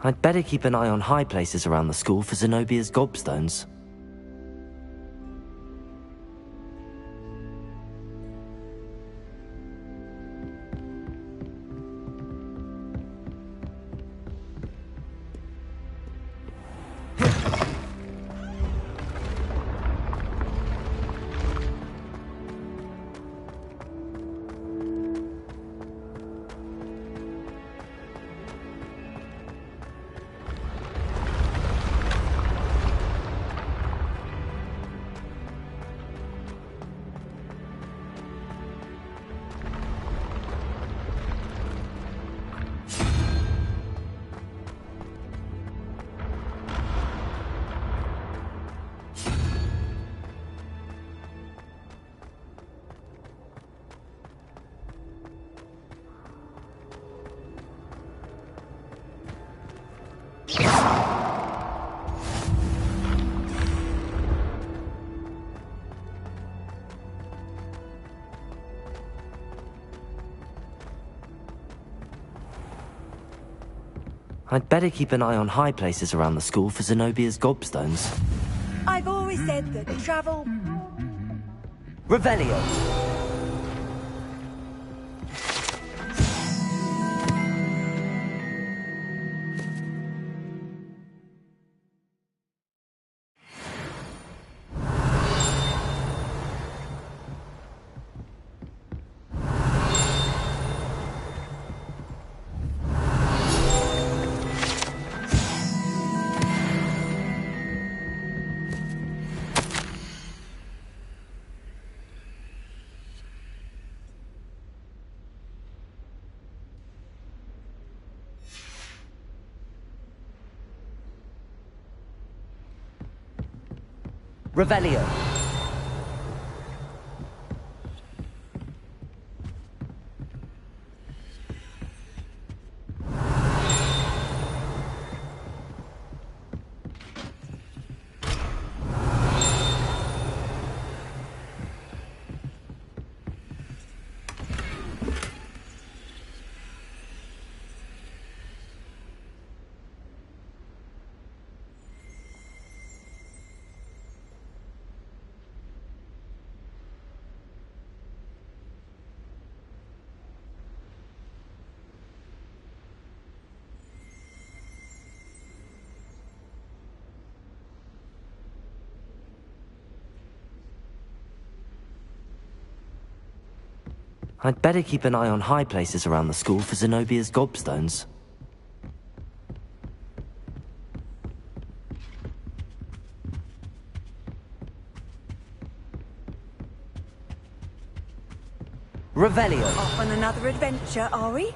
I'd better keep an eye on high places around the school for Zenobia's gobstones. I'd better keep an eye on high places around the school for Zenobia's gobstones. I've always said that travel... Revelio! Revelio. I'd better keep an eye on high places around the school for Zenobia's gobstones. Revelio. Off on another adventure, are we?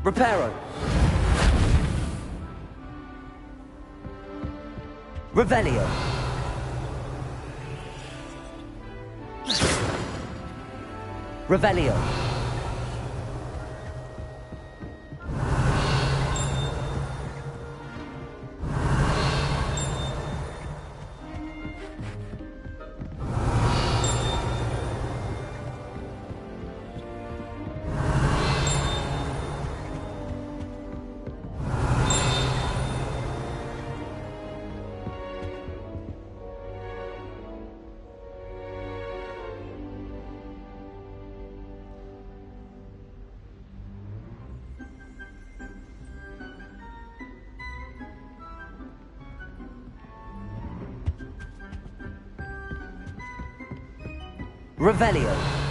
Reparo. Revelio. Revelio. Revelio.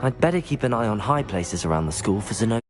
I'd better keep an eye on high places around the school for Zenobia.